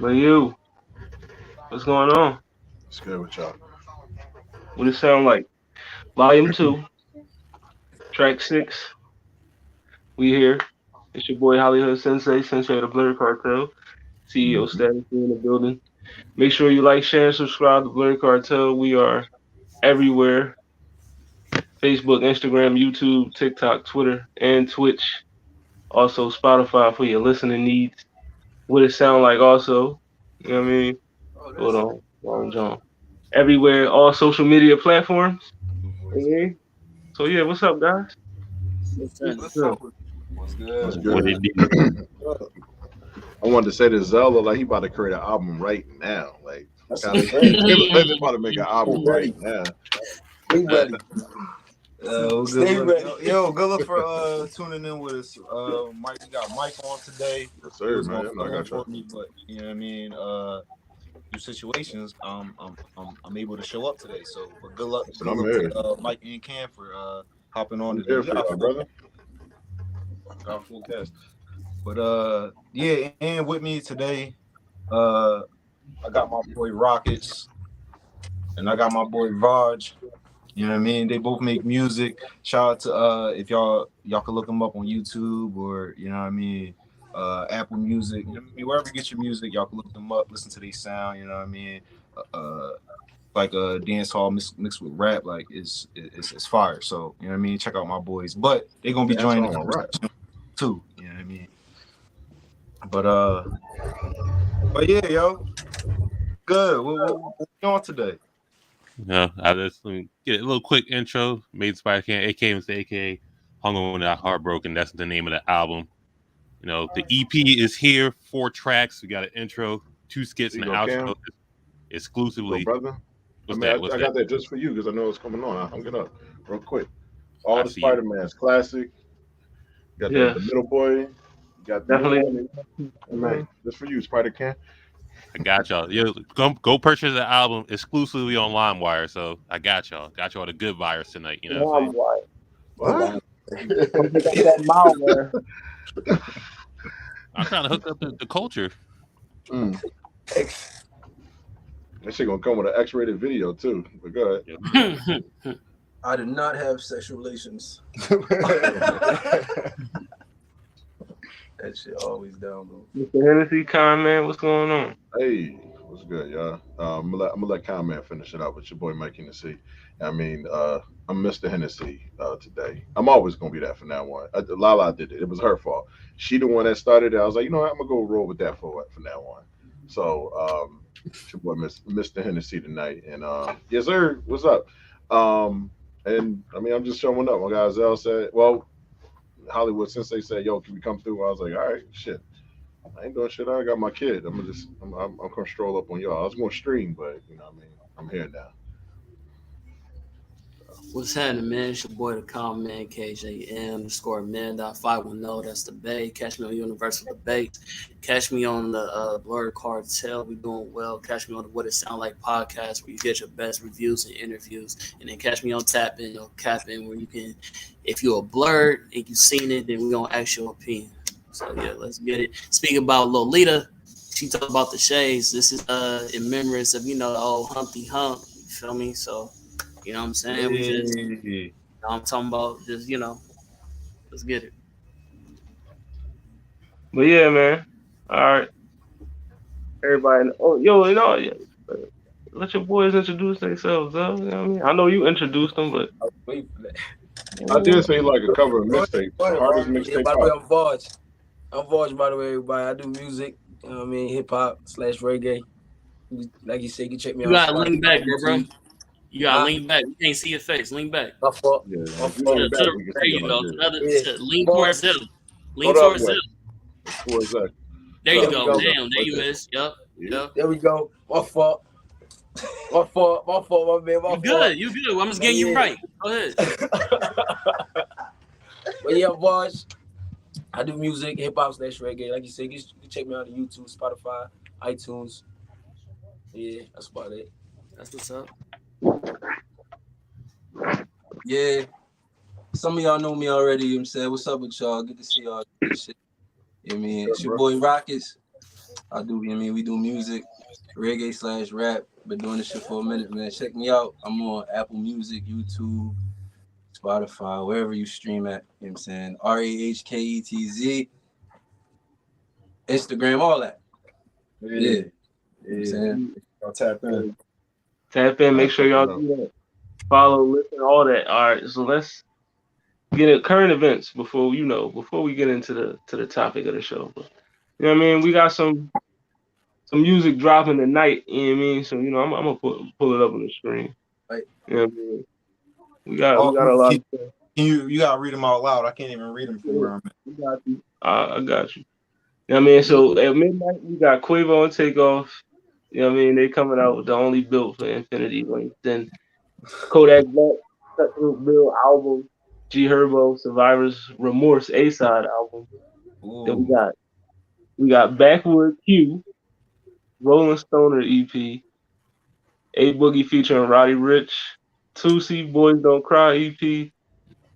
But you, what's going on? It's good with y'all. What it sound like? Volume 2, track 6. We here. It's your boy Hollywood Sensei, Sensei of the Blurred Cartel, CEO Mm-hmm. status in the building. Make sure you like, share, and subscribe to Blurred Cartel. We are everywhere. Facebook, Instagram, YouTube, TikTok, Twitter, and Twitch. Also Spotify for your listening needs. What it sound like also. You know what I mean? Oh, Hold that's on. Wrong John. Everywhere, all social media platforms. Okay. So yeah, what's up, guys? what's What's up. up? What's That's good? What good. it do? I wanted to say to Zelda, like he about to create an album right now. Like That's kind of great. they about to make an album Ready. right now. We ready. Well, Stay good ready. look. Yo, good look for tuning in with us. Mike, we got Mike on today. Yes, He sir, was man. gonna You know, I fill in got you. for me, but you know what I mean. Through situations, I'm able to show up today. So, but Listen, good I'm luck here. to Mike and Cam for hopping on I'm today. here We for got y'all, brother. got a full cast. But yeah, and with me today, uh, I got my boy Rockets and I got my boy Vaj. You know what I mean? They both make music. Shout out to if y'all can look them up on YouTube or you know what I mean, Apple Music. You know what I mean? Wherever you get your music, y'all can look them up, listen to their sound. You know what I mean? Uh, like a dance hall mixed with rap, like it's fire. So you know what I mean? Check out my boys, but they're gonna be Dance joining the on right. conversation too. You know what I mean? But but yeah, yo, good. What we on today? I just let me get a little quick intro. Made Spider Can, aka Mr. aka Hung on That Heartbroken. That's the name of the album. You know, the EP is here, 4 tracks. We got an intro, 2 skits, There and you an go, outro Cam. There you go, exclusively. brother. I What's mean, that? What's I that? got that just for you because I know it's coming on. I'm gonna real quick. All I the see it. Spider-Man's classic. You got the Yes, middle boy. You got the new definitely. one. Man, just for you, Spider Can. I got y'all. Yo, go purchase the album exclusively on LimeWire. So I got y'all. Got y'all the good virus tonight. You know what I'm saying? Why? Oh What? wow. Don't pick up that malware. I'm trying to hook up the culture. Mm. That shit gonna come with an X-rated video too. But go ahead. I did not have sexual relations. That shit always down low. Mr. Hennessy, comment. What's going on? Hey, what's good, y'all? I'm gonna let Comment finish it out with your boy Mike Hennessy. I mean, I'm Mr. Hennessy today. I'm always gonna be that from now on. Lala did it. It was her fault. She the one that started it. I was like, you know what? I'm gonna go roll with that for from now on. So, it's your boy Mr. Hennessy tonight, and yes, sir. What's up? And I mean, I'm just showing up. My guy Zell said, well, Hollywood since they said, yo, can we come through? I was like, all right, shit. I ain't doing shit. I got my kid. I'm gonna stroll up on y'all. I was gonna stream, but you know, what I mean, I'm here now. What's happening, man? It's your boy, the Calm Man, KJM_man.510. That's the Bay. Catch me on Universal Debates. Catch me on the Blurred Cartel. We doing well. Catch me on the What It Sound Like podcast, where you get your best reviews and interviews. And then catch me on Tap In or Cap In, where you can, if you're a blurred and you seen it, then we're gonna ask your opinion. So yeah, let's get it. Speaking about Lolita, she talked about the shades. This is in memories of the old Humpty Hump. You feel me? So. You know what I'm saying? We just, Hey. I'm talking about just, let's get it. But yeah, man. All right, everybody. Oh, yo, yeah, let your boys introduce themselves, though. You know what I mean? I know you introduced them, but Wait for that. I did say like a cover of Go ahead, mixtape, go the ahead, hardest Vaj. Yeah, mixtape by the way, out. I'm Vaj. I'm Vaj, by the way, everybody. I do music, you know what I mean, hip hop / reggae. Like you said, you can check me You out gotta on lean back, Spotify, bro. YouTube. You gotta Huh? lean back. We can't see your face. Lean back. My fault. Yeah, My if you fault. lean back, we can There see you y'all. go. Yeah, Yeah. Lean Vaj. towards them. go Lean the other towards way. them. Towards that. There There you we go. go. Damn. There Right you there. miss. Yep. Yeah. Yep. There we go. My fault. My fault. My fault, my man. My You fault. good. You good. I'm just But getting you yeah. right. Go ahead. But yeah, Vaj. I do music, hip hop / reggae. Like you said, you can check me out on YouTube, Spotify, iTunes. Yeah, that's about it. That's what's up. Yeah. Some of y'all know me already, you know what I'm saying? What's up with y'all? Good to see y'all. Good shit. You know what I mean? It's your Bro. boy Rockets. I do. I mean, we do music, reggae/rap. Been doing this shit for a minute, man. Check me out. I'm on Apple Music, YouTube, Spotify, wherever you stream at. You know what I'm saying? RAHKETZ, Instagram, all that. Yeah. You know what I'm saying? I'll tap in. Tap in. Make sure y'all do that. Follow, listen, all that. All right. So let's get into current events before we get into the topic of the show. But, you know what I mean? We got some music dropping tonight. You know what I mean? So I'm gonna pull it up on the screen. Right. You know what I mean? We got a lot of stuff. You gotta read them out loud. I can't even read them from where I'm at. I got you. You know what I mean? So at midnight we got Quavo and Takeoff. You know what I mean? They coming out with the only built for Infinity Link. Then Kodak Black, Cutthroat Bill album, G Herbo, Survivor's Remorse A-side album. Ooh. Then we got Backward Q, Rolling Stoner EP, A Boogie featuring Roddy Ricch, 2C Boys Don't Cry EP,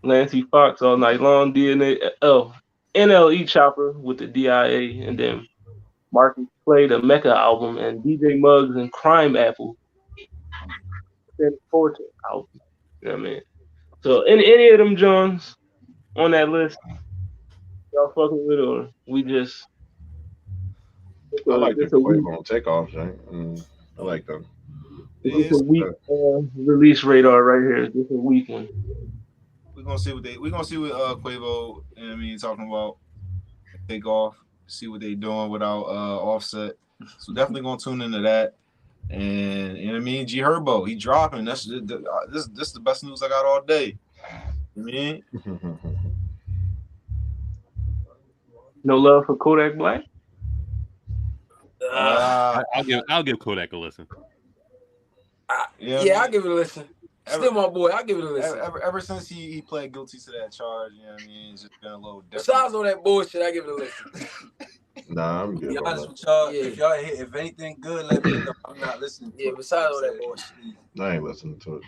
Lancey Fox All Night Long, NLE Chopper with the DIA, and then Marcus Play, the Mecca album, and DJ Muggs and Crime Apple, then Fortune album. You know what I mean? So any of them Jones on that list, y'all fucking with, or we just I like the Quavo on Takeoff, right? I like them. It's a weak release radar right here. This is a weak one. We're gonna see what Quavo, you know what I mean, talking about Takeoff, see what they doing without Offset. So definitely gonna tune into that. And you know what I mean, G Herbo, he dropping. This is the best news I got all day. You know what I mean? No love for Kodak Black? I'll give Kodak a listen. I'll give it a listen. Still my boy, I'll give it a listen. Ever since he pled guilty to that charge, you know what I mean, it's just been a little different. Besides all that bullshit, I give it a listen. Nah, I'm good. Be honest with y'all. Yeah. If anything good, let me know. I'm not listening. Yeah, besides all that bullshit, I ain't listening to it.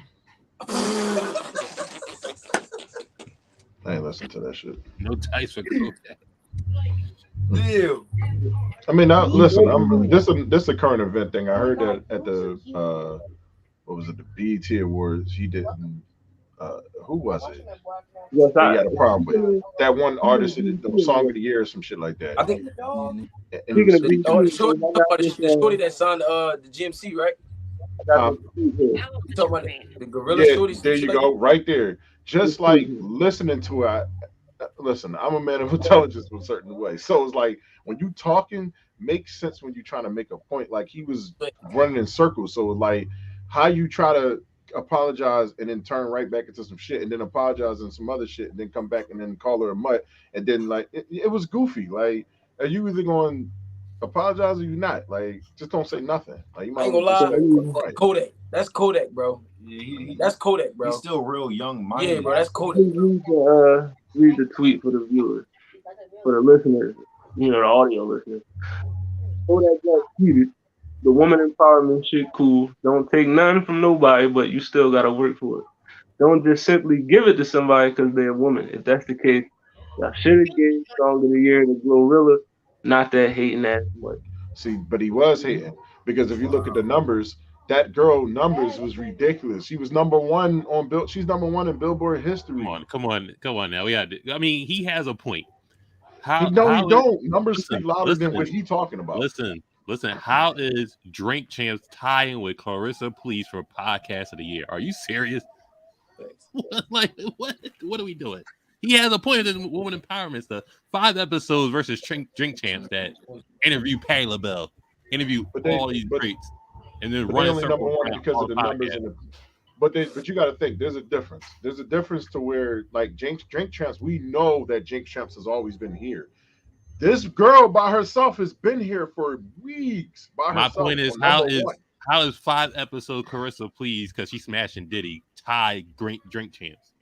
I ain't listening to that shit. No ties for Kodak. Deal. I mean, listen. This is a current event thing. I heard that at the what was it, the BET Awards? He didn't. Who was it? Yes, he had a problem with that one artist, the song of the year or some shit like that. I think. The shorty that signed the GMC, right? You talking about the Gorilla shorty? There you go, right there. Just like listening to it. Listen, I'm a man of intelligence in a certain way. So it's like when you talking makes sense when you're trying to make a point. Like he was running in circles. So like how you try to apologize and then turn right back into some shit and then apologize and some other shit and then come back and then call her a mutt and then like it was goofy. Like, are you either going to apologize or you not? Like, just don't say nothing. Like, you might I ain't gonna lie. Kodak. That's Kodak, bro. Yeah, that's Kodak, bro. He's still real young. Yeah, bro. That's Kodak. Read the tweet for the viewers, for the listeners, the audio listeners. Kodak Black tweeted, "The woman empowerment shit cool. Don't take none from nobody, but you still gotta work for it. Don't just simply give it to somebody because they're a woman. If that's the case, y'all should have gave Song of the Year to Glorilla, not that hating ass much." See, but he was hating because if you look at the numbers, that girl numbers was ridiculous. She was number one on Bill. She's number one in Billboard history. Come on now. I mean, he has a point. He don't. Numbers speak louder than what he's talking about. Listen. How is Drink Champs tying with Clarissa Please for Podcast of the Year? Are you serious? Like, what are we doing? He has a point in woman empowerment stuff. 5 episodes versus Drink Champs that interview Patti LaBelle, interview all these greats. And then run only number one because of the numbers. But you got to think there's a difference. There's a difference to where like Drink Champs, we know that Drink Champs has always been here. This girl by herself has been here for weeks. My point is how is 5 episode Clarissa Please because she's smashing Diddy tie Drink Champs?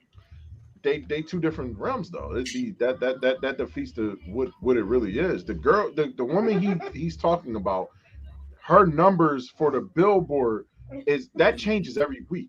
They two different realms though. It'd be that defeats what it really is. The girl, the woman he's talking about. Her numbers for the Billboard is that changes every week,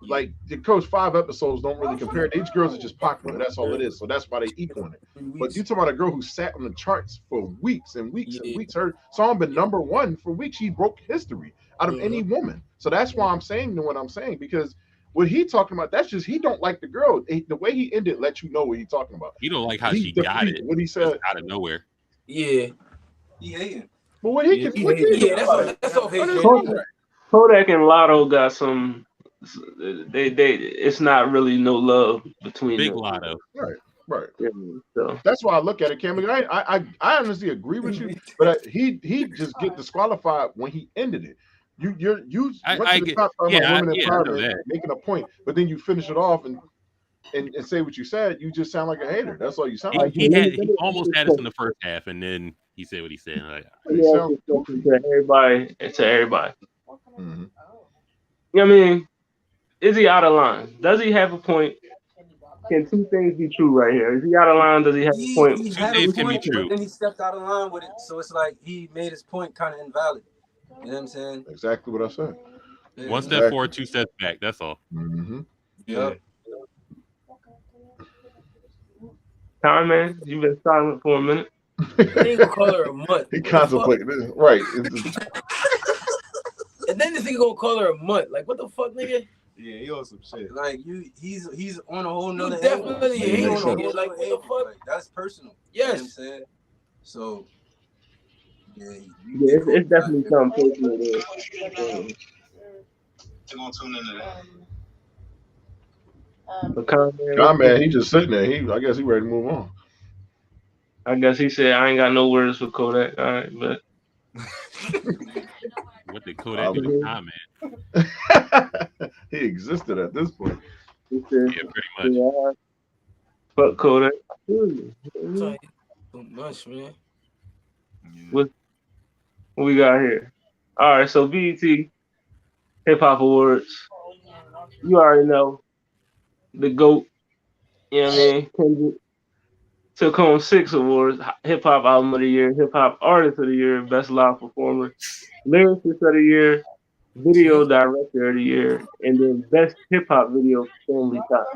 like the coach 5 episodes don't really compare. These girls are just popular. That's all it is. So that's why they equal it. But you talking about a girl who sat on the charts for weeks and weeks and weeks. Her song been number 1 for weeks. She broke history out of any woman. So that's why I'm saying what I'm saying, because what he talking about, that's just he don't like the girl. The way he ended lets you know what he's talking about. He don't like how she got it. What he said out of nowhere. Yeah, he hating. But what he can, That's all hate. Kodak and Lotto got some. They it's not really no love between Big them. Lotto. Right. Yeah, so That's why I look at it, Cam. I honestly agree with you, but he just get disqualified when he ended it. You went to the top of women empowerment, making a point, but then you finish it off and say what you said. You just sound like a hater. That's all you sound like. He almost had us in the first half, and then he said what he said. Like, to everybody. Mm-hmm. You know what I mean? Is he out of line? Does he have a point? Can two things be true right here? Is he out of line? Does he have a point? He Two had things a can be point, true. but then he stepped out of line with it, so it's like he made his point kind of invalid. You know what I'm saying? Exactly what I said. Yeah. one step forward, 2 steps back. That's all. Mm-hmm. Yeah. Time, man, you've been silent for a minute. I ain't gonna call her a mutt. He contemplated this, right? And then this nigga gonna call her a mutt. Like, what the fuck, nigga? Yeah, he on some shit. Like he's on a whole nother. Definitely hate on a him. whole Like, nother what the angle. fuck? Like, that's personal. Yes. You know what I'm saying? So yeah, It's definitely something personal there. You're gonna tune into that. But Man, he just sitting there. I guess he ready to move on. I guess he said, I ain't got no words for Kodak. All right, but What did Kodak do to comment? He existed at this point. he said, Yeah, pretty much. yeah, fuck Kodak. Too much, man. What we got here? All right, so BET Hip Hop Awards. You already know the GOAT. You know what I mean? Kendrick took home 6 awards: Hip Hop Album of the Year, Hip Hop Artist of the Year, Best Live Performer, Lyricist of the Year, Video Director of the Year, and then Best Hip Hop Video Family Ties.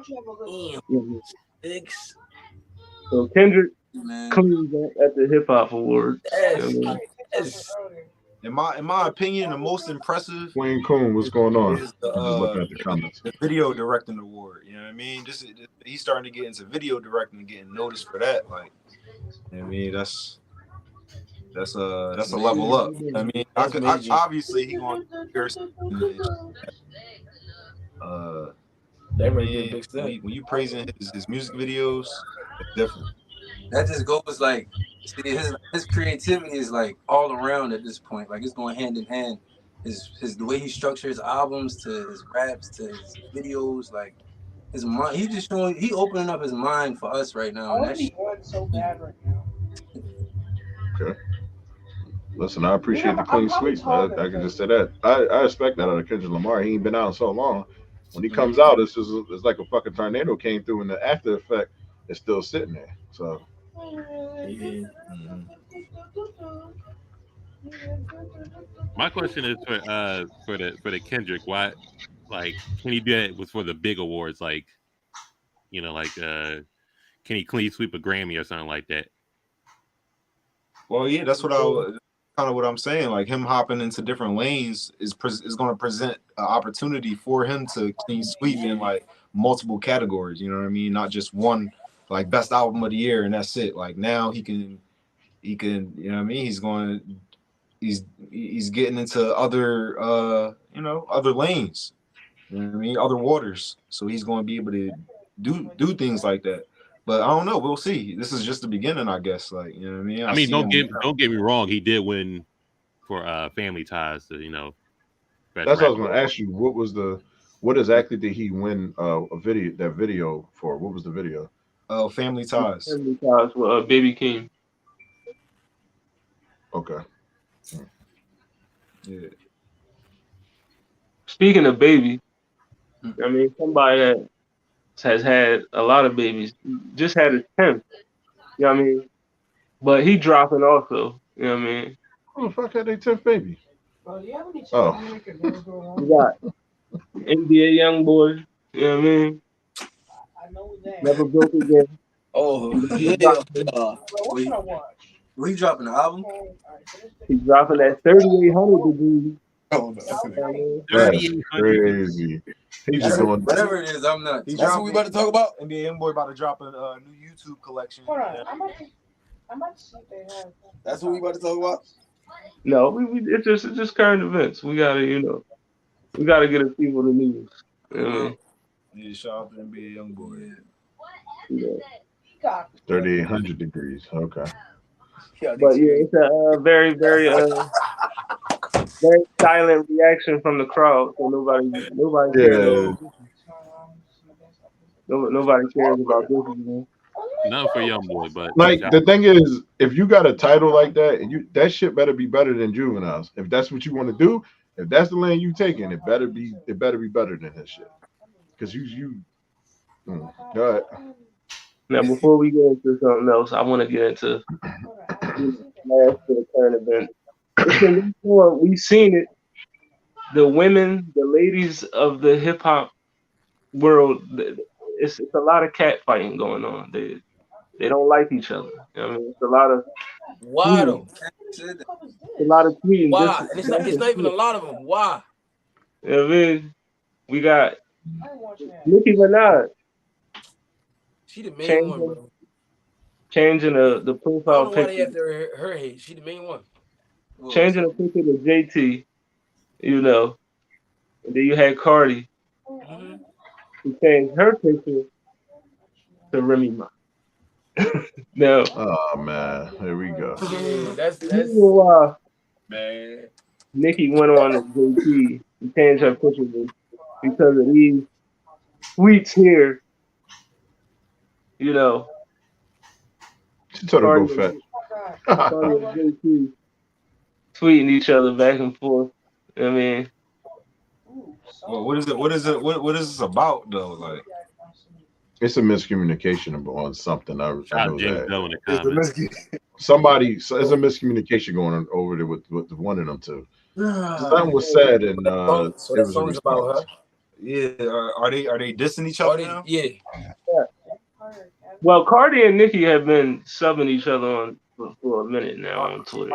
Damn. 6. So Kendrick man. cleans up at the Hip Hop Awards. You know what I mean? Yes. In my opinion, the most impressive Wayne Coon, what's going on? is Just looking at the comments. the video directing award. You know what I mean? He's starting to get into video directing and getting noticed for that. Like, you know what I mean, that's a level up. I mean, obviously he going That really did big stuff. when you praising his music videos, it's different. That just goes like, see, his creativity is like all around at this point. Like it's going hand in hand. His the way he structures albums to his raps to his videos, like his mind. He just showing, he opening up his mind for us right now. And that's so bad right now. Okay. Listen, I appreciate the clean sweeps, man. I can just say that. I expect that out of Kendrick Lamar. He ain't been out in so long. When he comes out, it's like a fucking tornado came through, and the after effect is still sitting there. So. My question is for the Kendrick. Why, like, can he do that with for the big awards? Like, you know, like can he clean sweep a Grammy or something like that? Well, yeah, that's what kind of what I'm saying. Like him hopping into different lanes is going to present an opportunity for him to clean sweep in like multiple categories. You know what I mean? Not just one, like best album of the year and that's it. Like now he can, you know what I mean? He's getting into other other lanes. You know what I mean? Other waters. So he's going to be able to do things like that. But I don't know. We'll see. This is just the beginning, I guess. Like, you know what I mean? I mean, don't get me wrong. He did win for Family Ties. To, you know, that's what I was going to ask you. What exactly did he win that video for? What was the video? Family Ties. Family Ties with Baby King. Okay. Yeah. Speaking of baby, I mean, somebody that has had a lot of babies, just had his 10th. You know what I mean? But he dropping also. You know what I mean? Who the fuck had their 10th baby? Bro, do you have any Oh. children that could never go You wrong? got NBA young boy. You know what I mean? Never broke again. Oh, He's yeah. We dropping the album? dropping that 3,800 degrees. Oh, no. You know what I mean? That's 3,800. crazy. He's just doing. Whatever it is, I'm not. That's what we about to talk about? NBA Youngboy about to drop a new YouTube collection. That's what we about to talk about? No, it's just current events. We gotta, we gotta get people the news. You know what I mean? Yeah, shout out to NBA Youngboy. Yeah. 3,800 degrees. Okay. But yeah, it's a very, very, very silent reaction from the crowd. So nobody cares. Yeah. Nobody cares about this. Nothing for young boy, but Like the thing is, if you got a title like that, and that shit better be better than Juvenile's. If that's what you want to do, if that's the lane you taking, it better be better than his shit. Because go ahead. Now, before we get into something else, I want to get into last for the current event. We've seen it. The women, the ladies of the hip hop world, it's a lot of catfighting going on. They don't like each other. I mean, it's a lot of Why though? a lot of tweeting. Why? And it's not even a lot of them. Why? You know what I mean? We got Nicki Minaj She the main one, bro. changing the I don't profile know why they picture, after her hate. She the main one. changing the picture to JT. And then you had Cardi who changed her picture to Remy Ma. Now, Oh man, here we go. Yeah, that's reason why Man. Nicki went on to JT and changed her picture was because of these tweets here. She told her to go Cardi fat. Cardi and JT tweeting each other back and forth. I mean, Well, what is it? What is it? What is this about though? Like, It's a miscommunication on something. I shout know out James that. Bell in the comments. There's a miscommunication going on over there with one of them too. Something was said, and so it that was a song's about response. her. yeah, are they dissing each other now? Yeah. well, Cardi and Nicki have been subbing each other on for a minute now on Twitter.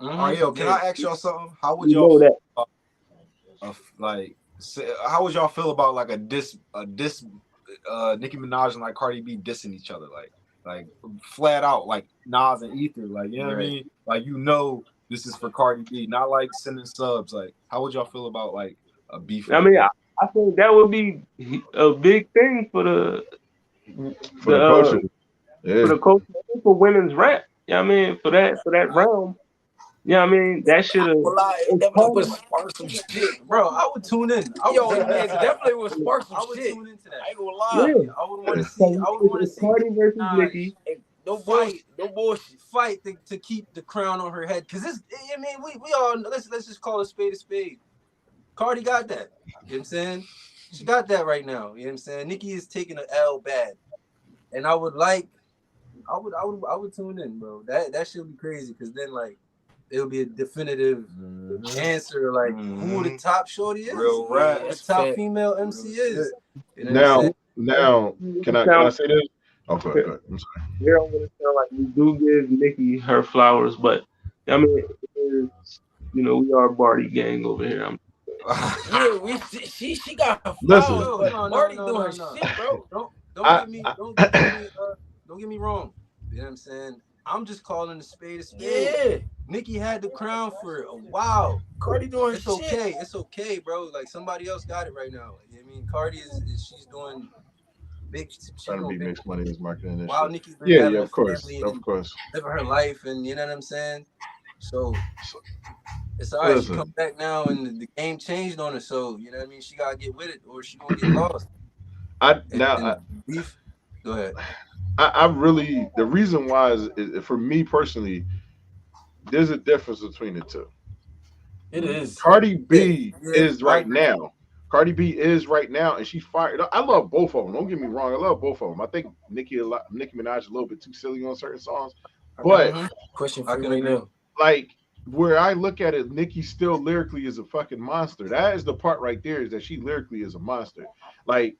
Yo, can I ask y'all something? How would You know y'all that. how would y'all feel about like a diss Nicki Minaj and like Cardi B dissing each other like flat out like Nas and Ether, like, you know what I mean? Like, this is for Cardi B, not like sending subs. Like, how would y'all feel about like a beef? I mean, I think that would be a big thing for the culture. for the culture, for women's rap. You know what I mean? For that realm. You know what I mean? That should have. It definitely would spark some shit. Bro, I would tune in. It definitely would spark some I would shit. tune into that. I ain't gonna lie. Yeah. I would want to see. I would want to see Cardi versus Minaj Nicki. No bullshit. No bullshit. fight to keep the crown on her head. Because this, I mean, we all let's just call a spade a spade. Cardi got that. You know what I'm saying? She got that right now. You know what I'm saying? Nicki is taking an L bad, and I would tune in, bro. That should be crazy because then like it'll be a definitive answer like who the top shorty is, Real rap. the top Fact. female MC is. You know what I'm Now, can I say this? Oh, go ahead. I'm sorry. Here I'm gonna sound like we do give Nicki her flowers, but I mean, we are Barty gang over here. Yeah, she got her Listen. flowers, but No, Marty no, doing no, her no. shit, bro. Don't get me wrong. You know what I'm saying? I'm just calling a spade a spade. Yeah. Nicki had the crown for a while. Cardi doing her It's shit. okay. It's okay, bro. Like somebody else got it right now. You know what I mean? Cardi she's doing big. She's Trying to doing be big. mixed money is marketing and Wow, shit. Nicki's been Yeah, having a of course, family of and course. living her life, and you know what I'm saying. So it's all right. She Listen. come back now, and the game changed on her. So you know what I mean. She gotta get with it, or she gonna get lost. Beef. Go ahead. I really, the reason why is for me personally, there's a difference between the two. It is. Cardi B Yeah, is I right agree. now. Cardi B is right now, and she's fired. I love both of them. Don't get me wrong. I love both of them. I think Nicki Minaj is a little bit too silly on certain songs, but Question I for you can right agree. now. like where I look at it, Nicki still lyrically is a fucking monster. That is the part right there, is that she lyrically is a monster. Like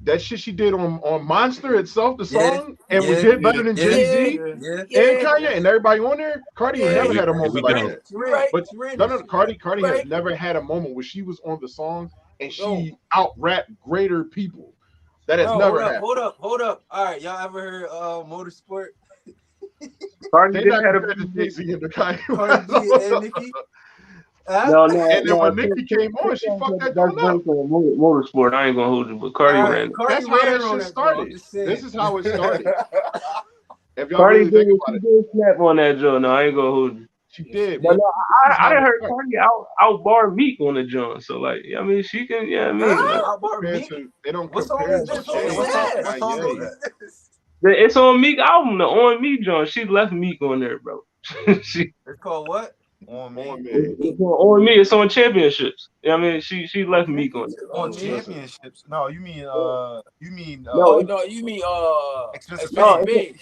that shit she did on Monster itself, the Yeah, song, and yeah, did better than yeah, Jay-Z yeah. and Kanye and everybody on there. Cardi ain't Yeah, never we, had a we moment like go. that. You right. But She ran no, this no, shit. Cardi has Right. never had a moment where she was on the song and No. she out-rapped greater people. That has Bro, never Hold happened. up, hold up. All right, y'all ever heard Motorsport? Cardi They did not had a compared to Jay-Z and the Kanye Cardi B West. and Nicki. Huh? no, no, And then no. when Nicki came on, she fucked that That's joint up. great for motorsport. I ain't gonna hold you, but Cardi All right, ran. Cardi That's how ran that her on shit that joint. I'm started. just saying. This is how it started. If y'all Cardi really think did, about she it, did snap on that joint. No, I ain't gonna hold you. she did. But But no, this is I how it heard started. Cardi out bar Meek on the joint. So like, I mean, she can. Yeah, I mean, They Huh? like, don't About compare Meek? to. They don't What song compare is to this? What Jay song and is what song Kanye. is that? it's on Meek album, the On Me joint. She left Meek on there, bro. she It's called what? On me. On me. it's on Me. It's on Championships. Yeah, I mean, she left Meek on there. On Listen. championships. No, you mean No, Oh it's, no, you mean Expensive no, Expensive Pain. Big.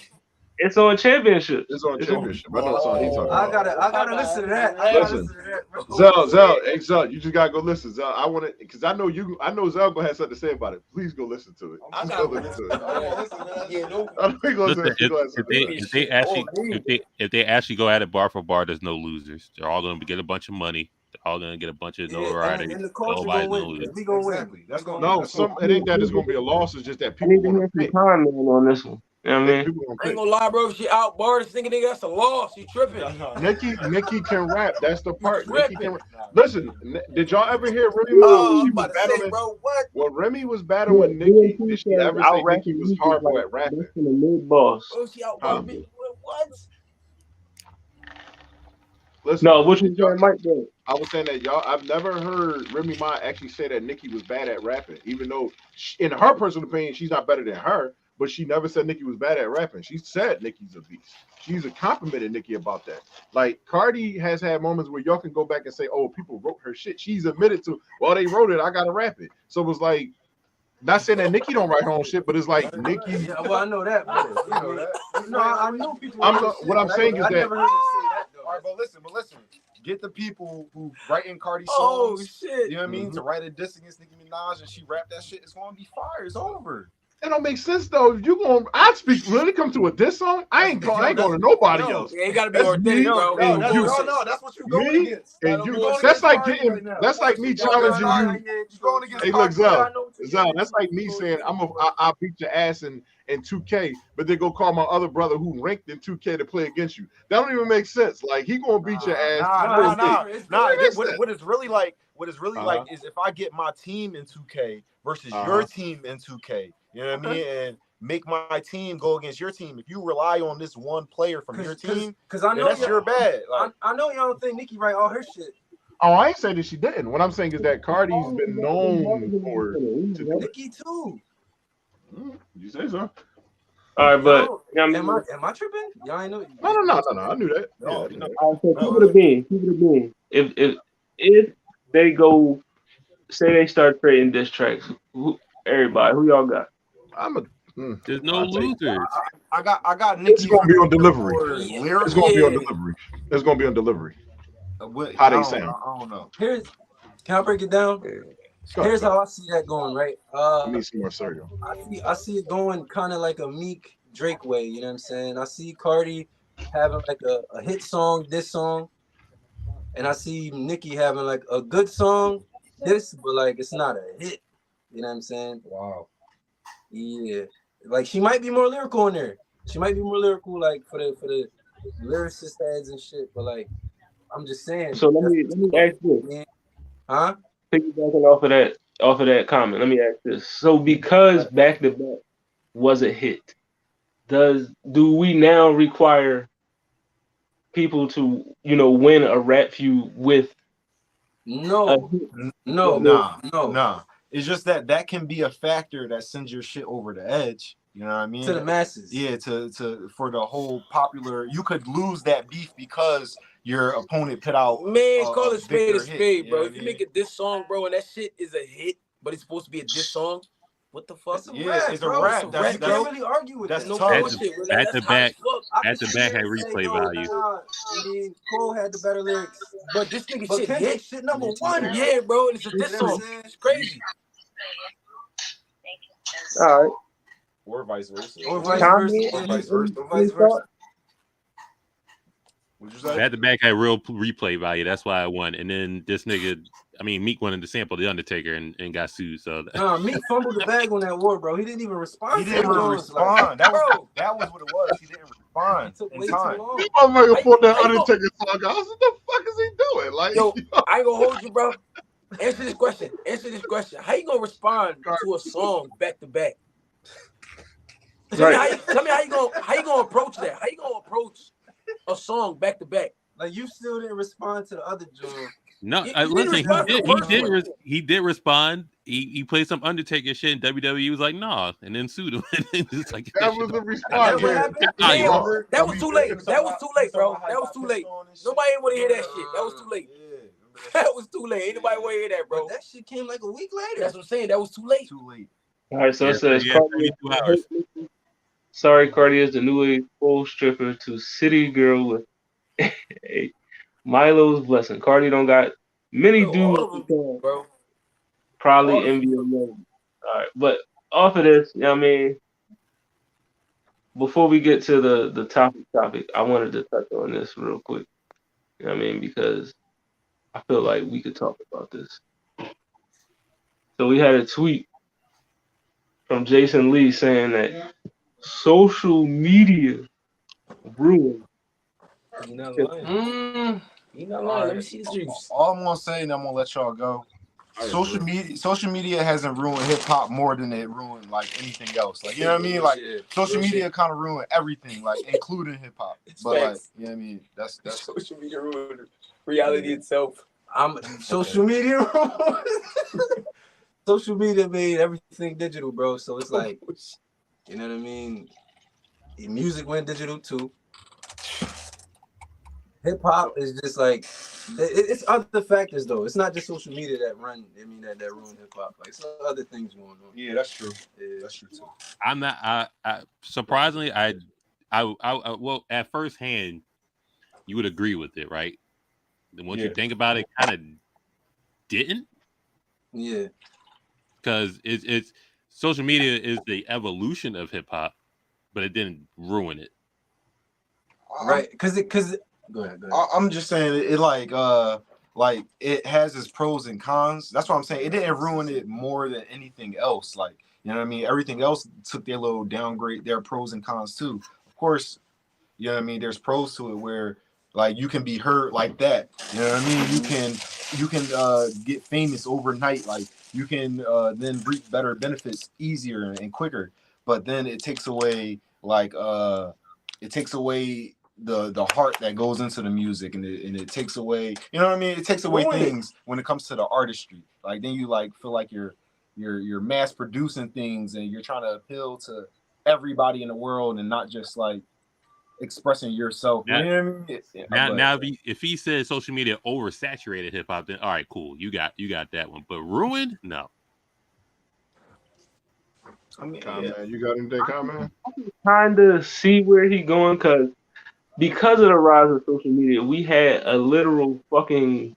it's on Championships. It's on It's on. Championship. I know what song he talking I about. gotta listen to that. I gotta Listen, listen to that, bro. Zell, hey Zell, you just gotta go listen. Zell, I want to, because I know Zell gonna have something to say about it. Please go listen to it. I Just go gotta listen listen. to it. Listen to that Yeah, shit. no. I know he gonna Listen, he gonna have something to if say. they actually Oh, me. if they actually go at it bar for bar, there's no losers. They're all gonna get a bunch of money. They're all gonna get a bunch of Yeah, notoriety. and the culture Nobody's gonna gonna win. lose. We gonna win. Exactly. That's going. No, That's going. it ain't that it's gonna be a loss. It's just that I people need to gonna hear some pay. time man on this one. You know what I mean? People gonna I ain't pay. gonna lie, bro. If she out bars, thinking nigga, that's a loss. You tripping? Nicki can rap. That's the You part. Nicki tripping? can rap. Listen, did y'all ever hear Remy when Oh, she I'm was about to say, battling? bro, what? When Remy was battling Nicki, did she ever say Nicki was horrible at rapping? That's in the mid boss. Bro, she out Huh? bar me. What? Listen, No, which did was y'all that Mike though? I was saying that y'all. I've never heard Remy Ma actually say that Nicki was bad at rapping, even though, in her personal opinion, she's not better than her. But she never said Nicki was bad at rapping. She said Nicki's a beast. She's a complimented Nicki about that. Like Cardi has had moments where y'all can go back and say, "Oh, people wrote her shit." She's admitted to, "Well, they wrote it. I gotta rap it." So it was like, not saying that Nicki don't write her own shit, but it's like Nicki. Yeah, well, I know that. But, you know that. No, I knew people. What I'm saying is I that never heard her say that though. All right, but listen. Get the people who writing Cardi Oh songs. shit! You know what I mean? To write a diss against Nicki Minaj and she rap that shit, it's gonna be fire. It's over. that don't make sense though. If you going, I speak when it comes to a diss song, I ain't going to nobody else. Yeah, you gotta be That's authentic, me bro. and No you. bullshit. No, that's what you going Me against. and you. You're going That's against like Cardi getting. right now. That's like me challenging you. You're going against Hey, look, Cardi. Zell. Zell, that's like me saying I'll beat your ass in 2K, but then go call my other brother who ranked in 2K to play against you. That don't even make sense. Like he gonna beat your ass. What it's really like is if I get my team in 2K versus your team in 2K. You know what I mean? And make my team go against your team. If you rely on this one player from your team, because I know that's your bad. Like, I know y'all don't think Nicki write all her shit. Oh, I ain't saying that she didn't. What I'm saying is that Cardi's been known for. Nicki too. You say so? All right, but Yo, I mean, am I tripping? Y'all ain't know. No. I knew that. No, Yeah, no. all right, so keep it a bean. Keep it a bean. If they go, say they start creating diss tracks, everybody, who y'all got? I'm a. There's no I'll take it. losers. I got Nicki. It's gonna be on delivery. Lyrical. It's gonna be on delivery. It's gonna be on delivery. How they sound. I don't know. Can I break it down? Here's how I see that going, right? I need some more cereal. I see it going kind of like a Meek Drake way, you know what I'm saying? I see Cardi having like a hit song, this song, and I see Nicki having like a good song, this, but like it's not a hit. You know what I'm saying? Wow. Yeah. Like she might be more lyrical in there. She might be more lyrical like for the lyricist heads and shit, but like I'm just saying. So let me ask this. Huh? Piggybacking off of that comment, let me ask this. So because Back to Back was a hit, do we now require people to win a rap feud with No. Nah. It's just that can be a factor that sends your shit over the edge. You know what I mean? To the masses. Yeah, to for the whole popular. You could lose that beef because your opponent put out. Man, call it spade a bigger hit, spade, you bro. know If what you I make a diss song, bro, and that shit is a hit, but it's supposed to be a diss song, What the fuck? It's a rap, It's bro. a rap. You That's can't really argue with that's that. no Tough. bullshit. Bro. Back That's to hot as back, fuck. at the back had replay value. I mean, Cole had the better lyrics. But this nigga But shit Kendrick hit. shit number one. Yeah, bro. And it's a diss You know what I'm song. saying? It's crazy. All right. Or vice versa. Or vice Kanye, versa. Or vice versa. Or vice versa. What'd you say? Back to back had real replay value. That's why I won. And then this nigga, I mean, Meek wanted to sample The Undertaker and got sued. So Nah, Meek fumbled the bag on that war, bro. He didn't even respond. He to didn't them even Jones, like, respond. That was bro, what it was. He didn't respond he took in way time. too long. This motherfucker pulled that How you gonna- Undertaker song out. What the fuck is he doing? Like, Yo, I ain't gonna hold you, bro. Answer this question. How you gonna respond to a song back to back? Tell me how you gonna approach that? How you gonna approach a song back to back? Like, you still didn't respond to the other Jones. no, You didn't listen, respond to the first one. he did respond. He played some Undertaker shit, and WWE was like, nah, and then sued him. It's like, that was the response. That's what happened? Nah, you- Yeah, that was too late. That was too late, bro. That was too late. Nobody ain't want to hear that shit. That was too late. That was too late. Ain't nobody want to hear that, bro. But that shit came like a week later. That's what I'm saying. That was too late. Too late. All right, so it says, yeah, Cardi 32 hours. sorry, Cardi is the new age full stripper to City Girl with a Milo's blessing. Cardi don't got many Bro, all of dudes them, who can bro. probably all of envy her name. All right, but off of this, you know what I mean, before we get to the topic, I wanted to touch on this real quick. You know what I mean, because I feel like we could talk about this. So we had a tweet from Jason Lee saying that social media ruined. You not lying. You not lying. Let me see the juice. All I'm gonna say, and I'm gonna let y'all go. Social media hasn't ruined hip hop more than it ruined like anything else. Like, you know what I mean? Like, social media kind of ruined everything, like including hip hop. But like, you know what I mean? That's Social media ruined reality itself. Social media. Social media made everything digital, bro. So it's like, you know what I mean? Music went digital too. Hip hop is just like it's other factors though. It's not just social media that ruin hip hop. Like, some other things going on. yeah, that's true. Yeah. That's true too. I'm not. I surprisingly, I well, at first hand, you would agree with it, right? Then once you think about it, kind of didn't, Yeah. because it's social media is the evolution of hip hop, but it didn't ruin it. Right. Because go ahead. I'm just saying it like it has its pros and cons. That's what I'm saying. It didn't ruin it more than anything else. Like, you know what I mean? Everything else took their little downgrade, their pros and cons too. Of course, you know what I mean? There's pros to it where like you can be heard like that. You know what I mean? You can get famous overnight. Like, you can then reap better benefits easier and quicker. But then it takes away the heart that goes into the music, and it takes away, you know what I mean? It takes away things when it comes to the artistry. Like, then you like feel like you're mass producing things and you're trying to appeal to everybody in the world and not just like expressing yourself. You know what I mean? Now, if he says social media oversaturated hip hop, then all right, cool, you got that one. But ruined, no. I mean, you got anything, comment? Kind of see where he going, because of the rise of social media, we had a literal fucking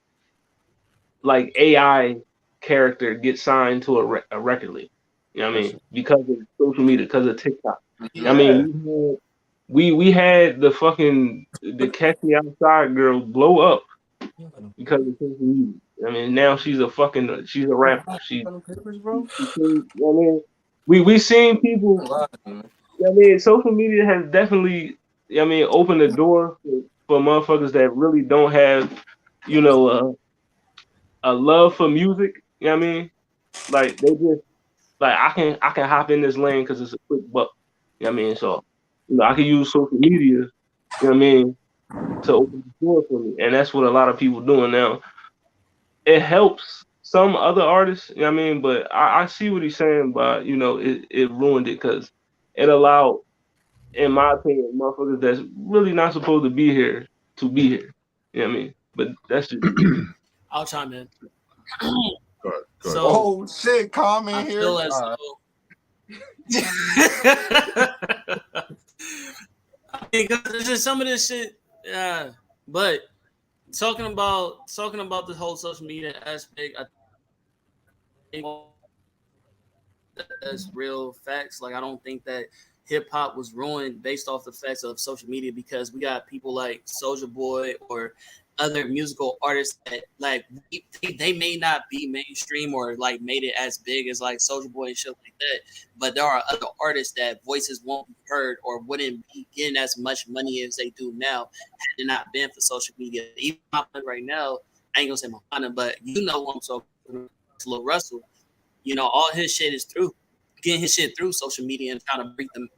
like AI character get signed to a record label. You know what I mean? Because of social media, because of TikTok. Yeah. I mean, we had the Catch Me Outside girl blow up because of social media. I mean, now she's a rapper. You know what I mean? We seen people. You know what I mean, social media has definitely, I mean, opened the door for motherfuckers that really don't have, you know, a love for music. You know what I mean? Like, they just like, I can hop in this lane because it's a quick buck. You know what I mean? So, you know, I can use social media, you know what I mean, to open the door for me. And that's what a lot of people doing now. It helps some other artists, you know what I mean? But I see what he's saying, but, you know, it ruined it because it allowed, in my opinion, motherfuckers that's really not supposed to be here to be here. You know what I mean? But that's just I'll chime in. Go ahead. So Oh shit, comment I here. feel as though Because it's just some of this shit. But talking about the whole social media aspect, I think that's real facts. Like I don't think that hip hop was ruined based off the facts of social media because we got people like Soulja Boy or other musical artists that like they may not be mainstream or like made it as big as like Soulja Boy and shit like that, but there are other artists that voices won't be heard or wouldn't be getting as much money as they do now had it not been for social media. Even right now, I ain't gonna say Moana, but you know who I'm talking about, Lil Russell. You know, all his shit is through getting his shit through social media and trying to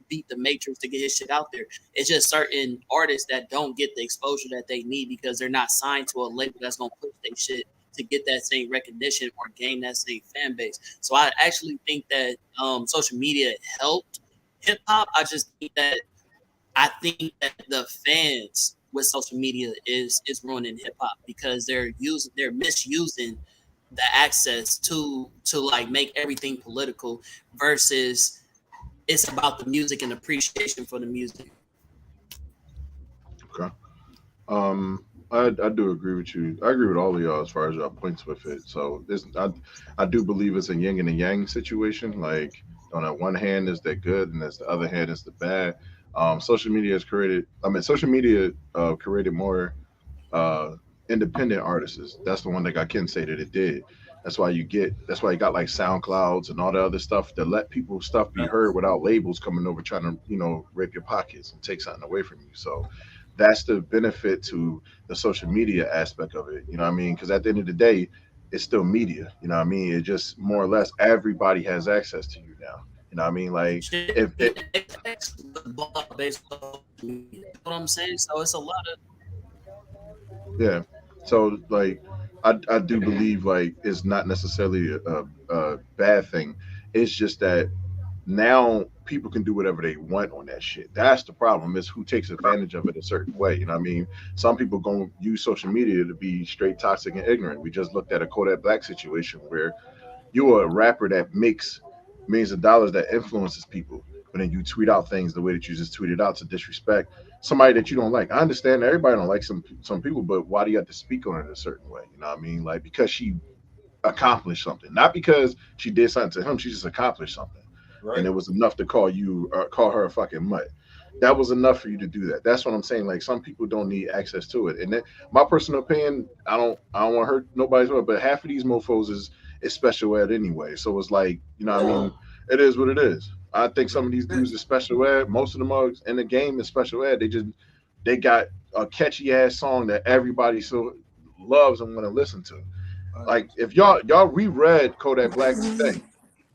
beat the matrix to get his shit out there. It's just certain artists that don't get the exposure that they need because they're not signed to a label that's gonna push their shit to get that same recognition or gain that same fan base. So I actually think that social media helped hip hop. I think that the fans with social media is ruining hip hop because they're misusing the access to like make everything political versus it's about the music and appreciation for the music. Okay. I do agree with you. I agree with all of y'all as far as y'all points with it. So I do believe it's a yin and a yang situation. Like on the one hand is the good and as the other hand is the bad. Social media has created created more independent artists. That's the one that I can say that it did. That's why you got like SoundClouds and all the other stuff that let people stuff be heard without labels coming over trying to, rape your pockets and take something away from you. So that's the benefit to the social media aspect of it. You know what I mean? Because at the end of the day, it's still media. You know what I mean? It just more or less everybody has access to you now. You know what I mean? Like if it, based on, you know what I'm saying? So it's a lot of yeah. So like I do believe like it's not necessarily a bad thing. It's just that now people can do whatever they want on that shit. That's the problem is who takes advantage of it a certain way. You know what I mean? Some people gonna use social media to be straight toxic and ignorant. We just looked at a Kodak Black situation where you're a rapper that makes millions of dollars that influences people, but then you tweet out things the way that you just tweeted out to disrespect somebody that you don't like. I understand everybody don't like some people, but why do you have to speak on it a certain way? You know what I mean? Like because she accomplished something, not because she did something to him. She just accomplished something, and it was enough to call her a fucking mutt. That was enough for you to do that. That's what I'm saying. Like some people don't need access to it, and my personal opinion, I don't want to hurt nobody's word, but half of these mofo's is special ed anyway. So it's like, you know what I mean? It is what it is. I think some of these dudes are special ed. Most of them are in the game is special ed. They got a catchy ass song that everybody so loves and want to listen to. Like if y'all reread Kodak Black's thing.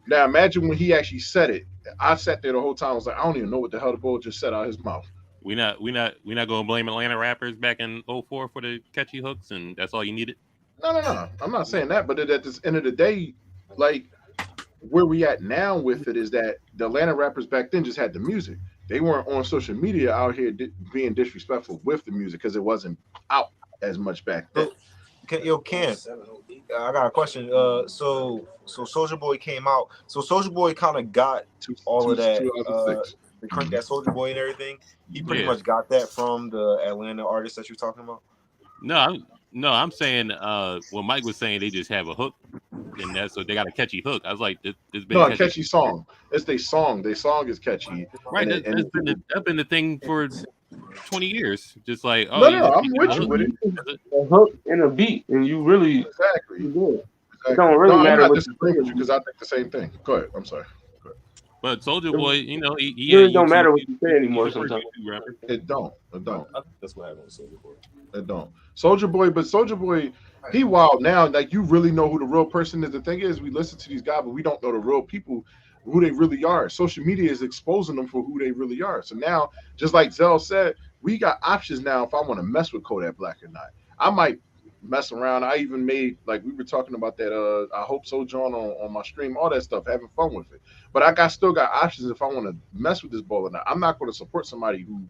Now imagine when he actually said it. I sat there the whole time. I was like, I don't even know what the hell the bull just said out of his mouth. We not gonna blame Atlanta rappers back in 04 for the catchy hooks and that's all you needed. No. I'm not saying that, but at the end of the day, like where we at now with it is that the Atlanta rappers back then just had the music. They weren't on social media out here being disrespectful with the music because it wasn't out as much back then. Ken, I got a question. So Soulja Boy came out. So Soulja Boy kind of got all of that, the crank that Soulja Boy and everything. He pretty much got that from the Atlanta artist that you're talking about. I'm saying what Mike was saying. They just have a hook, and that's so they got a catchy hook. I was like, this been a catchy song. It's their song. Their song is catchy. Right. That's been the thing for 20 years. Just like no, I'm with you with it. A hook and a beat, and you really exactly. It don't really matter. I'm not disagreeing with you because I think the same thing. Go ahead. I'm sorry. But Soulja Boy, he really don't matter what you say anymore. Sometimes it don't. I think that's what happened with Soulja Boy. It don't. Soulja Boy, he wild now. Like you really know who the real person is. The thing is, we listen to these guys, but we don't know the real people, who they really are. Social media is exposing them for who they really are. So now, just like Zell said, we got options now. If I want to mess with Kodak Black or not, I might mess around. I even made, like we were talking about that I Hope So John on my stream, all that stuff, having fun with it. But I still got options if I want to mess with this ball or not. I'm not going to support somebody who,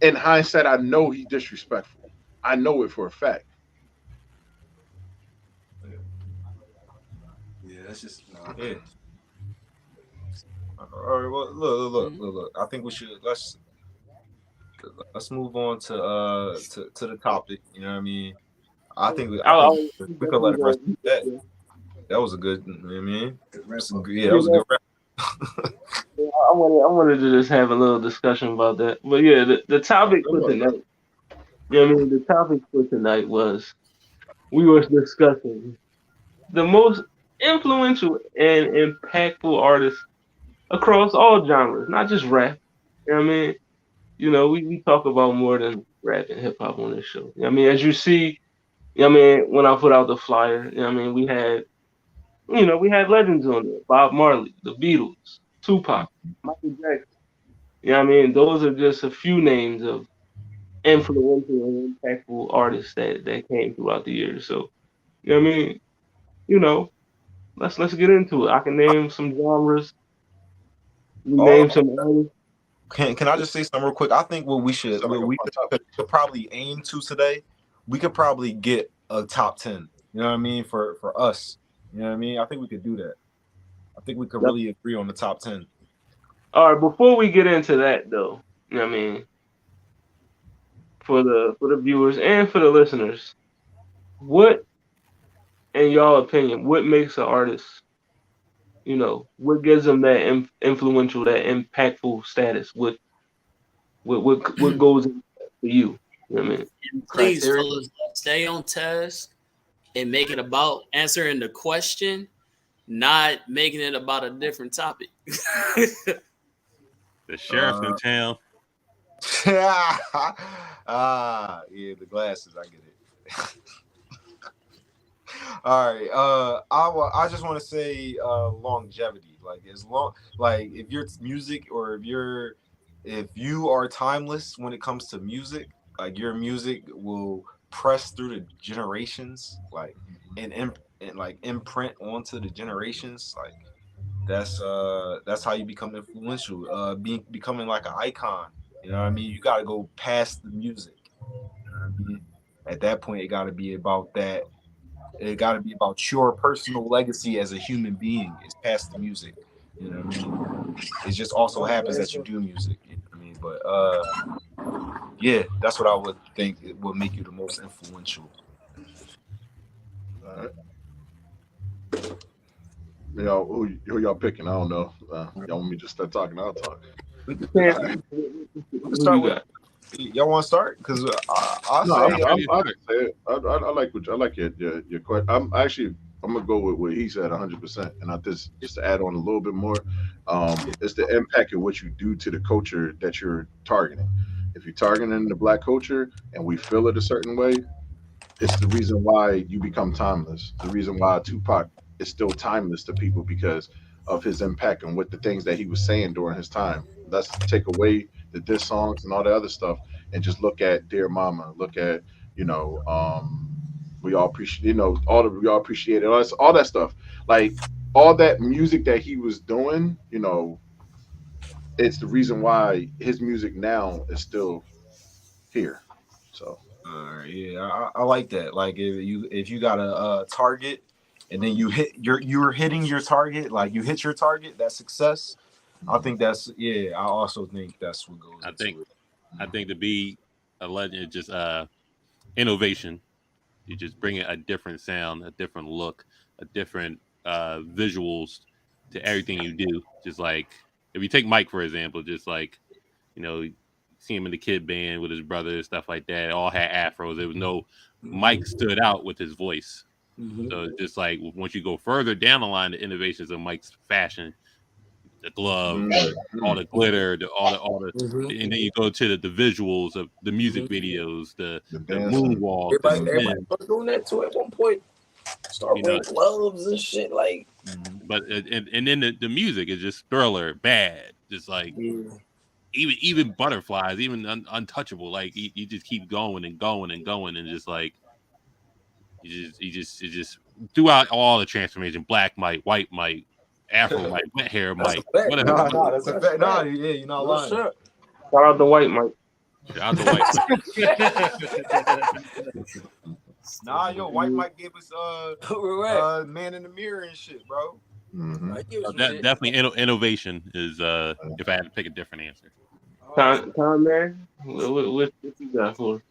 in hindsight, I know he's disrespectful. I know it for a fact. Yeah, that's just Yeah. All right. Well, look. I think we should let's move on to the topic. You know what I mean? I think we could let it rest with that. That was a good. You know what I mean? That was a good rap. I wanted to just have a little discussion about that. But yeah, the topic for tonight. You know what I mean? The topic for tonight was we were discussing the most influential and impactful artists across all genres, not just rap. You know what I mean? You know, we talk about more than rap and hip hop on this show. You know what I mean? As you see, you know what I mean, when I put out the flyer, you know what I mean, we had legends on there. Bob Marley, the Beatles, Tupac, Michael Jackson. You know what I mean? Those are just a few names of influential and impactful artists that came throughout the years. So, you know what I mean? You know, let's get into it. I can name some genres. Name some artists. Can I just say something real quick? I think what we could probably aim to today, we could probably get a top 10. You know what I mean? For us. You know what I mean? I think we could do that. I think we could really agree on the top 10. All right, before we get into that though, you know what I mean? For the viewers and for the listeners, what, in y'all opinion, what makes an artist, you know, what gives them that influential, that impactful status? What goes in for you? You know what I mean? Please, fellas, stay on task and make it about answering the question, not making it about a different topic. The sheriff in town. Yeah, the glasses. I get it. All right. I just want to say longevity. Like as long, like if your music or if you are timeless when it comes to music, like your music will press through the generations, like and like imprint onto the generations. Like that's how you become influential. Becoming like an icon. You know what I mean? You got to go past the music. You know what I mean? At that point, it got to be about that. It got to be about your personal legacy as a human being. It's past the music. You know what I mean? It just also happens that you do music. You know what I mean? But yeah, that's what I would think it will make you the most influential. All right. Y'all, who y'all picking? I don't know. Y'all want me to just start talking? I'll talk. We can start with. Y'all want to start? Because I like your question. I'm gonna go with what he said 100%, and I just to add on a little bit more. It's the impact of what you do to the culture that you're targeting. If you're targeting the Black culture and we feel it a certain way, it's the reason why you become timeless. The reason why Tupac is still timeless to people because of his impact and what the things that he was saying during his time. Let's take away the diss songs and all the other stuff and just look at Dear Mama. Look at, we all appreciate, we all appreciate it. All that stuff. Like all that music that he was doing, it's the reason why his music now is still here. So yeah, I like that. Like if you got a target and then you're hitting your target, like you hit your target, that's success. I think that's I also think that's what goes. I think to be a legend is just innovation. You just bring a different sound, a different look, a different visuals to everything you do. Just like if you take Mike for example, just like see him in the Kid Band with his brother and stuff like that. All had afros. There was no Mike stood out with his voice. Mm-hmm. So it's just like once you go further down the line, the innovations of Mike's fashion. The glove, all the glitter, all the, and then you go to the visuals of the music videos, the moonwalk. Everybody was doing that too at one point. Start wearing gloves and shit like. But and then the music is just Thriller, bad, just like even Butterflies, even Untouchable. Like you just keep going and going and going, and just like you just throughout all the transformation, Black Mike, White Mike. Afro Mike, wet hair Mike, whatever. No, that's a fact. No, yeah, you're not lying. Shout out to White Mike. Shout out to White Mike. White Mike gave us Man in the Mirror and shit, bro. Mhm. I get what you said. Definitely innovation is if I had to pick a different answer. Time, man. What you got for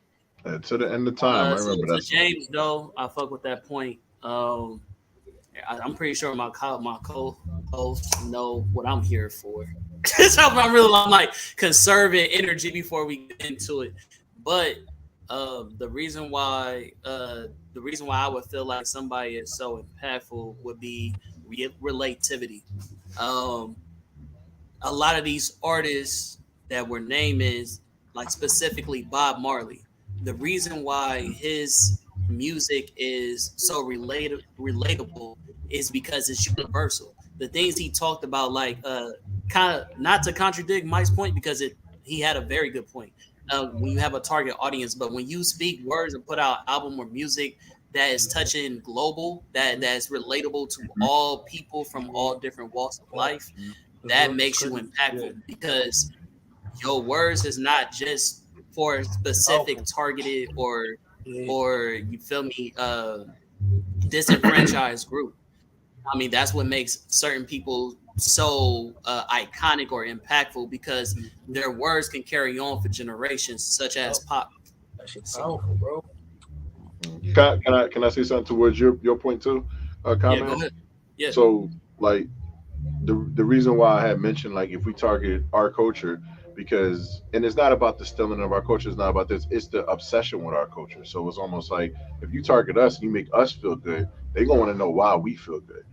us? To the end of time, I So, remember so that song. James, though, I fuck with that point. I'm pretty sure my co-hosts know what I'm here for. So I'm like conserving energy before we get into it. But the reason why I would feel like somebody is so impactful would be relativity. Um, a lot of these artists that we're naming, like specifically Bob Marley, the reason why his music is so relatable is because it's universal. The things he talked about, like kind of not to contradict Mike's point because he had a very good point. When you have a target audience, but when you speak words and put out album or music that is touching global, that's relatable to all people from all different walks of life, that makes you impactful because your words is not just for a specific targeted or you feel me disenfranchised group. I mean, that's what makes certain people so iconic or impactful because their words can carry on for generations, such as pop. That shit's powerful, bro. Can I say something towards your point too? Yeah, Comment. go ahead. Yeah. So like the reason why I had mentioned like if we target our culture because and it's not about the stealing of our culture, it's not about this, it's the obsession with our culture. So it's almost like if you target us and you make us feel good, they gonna want to know why we feel good.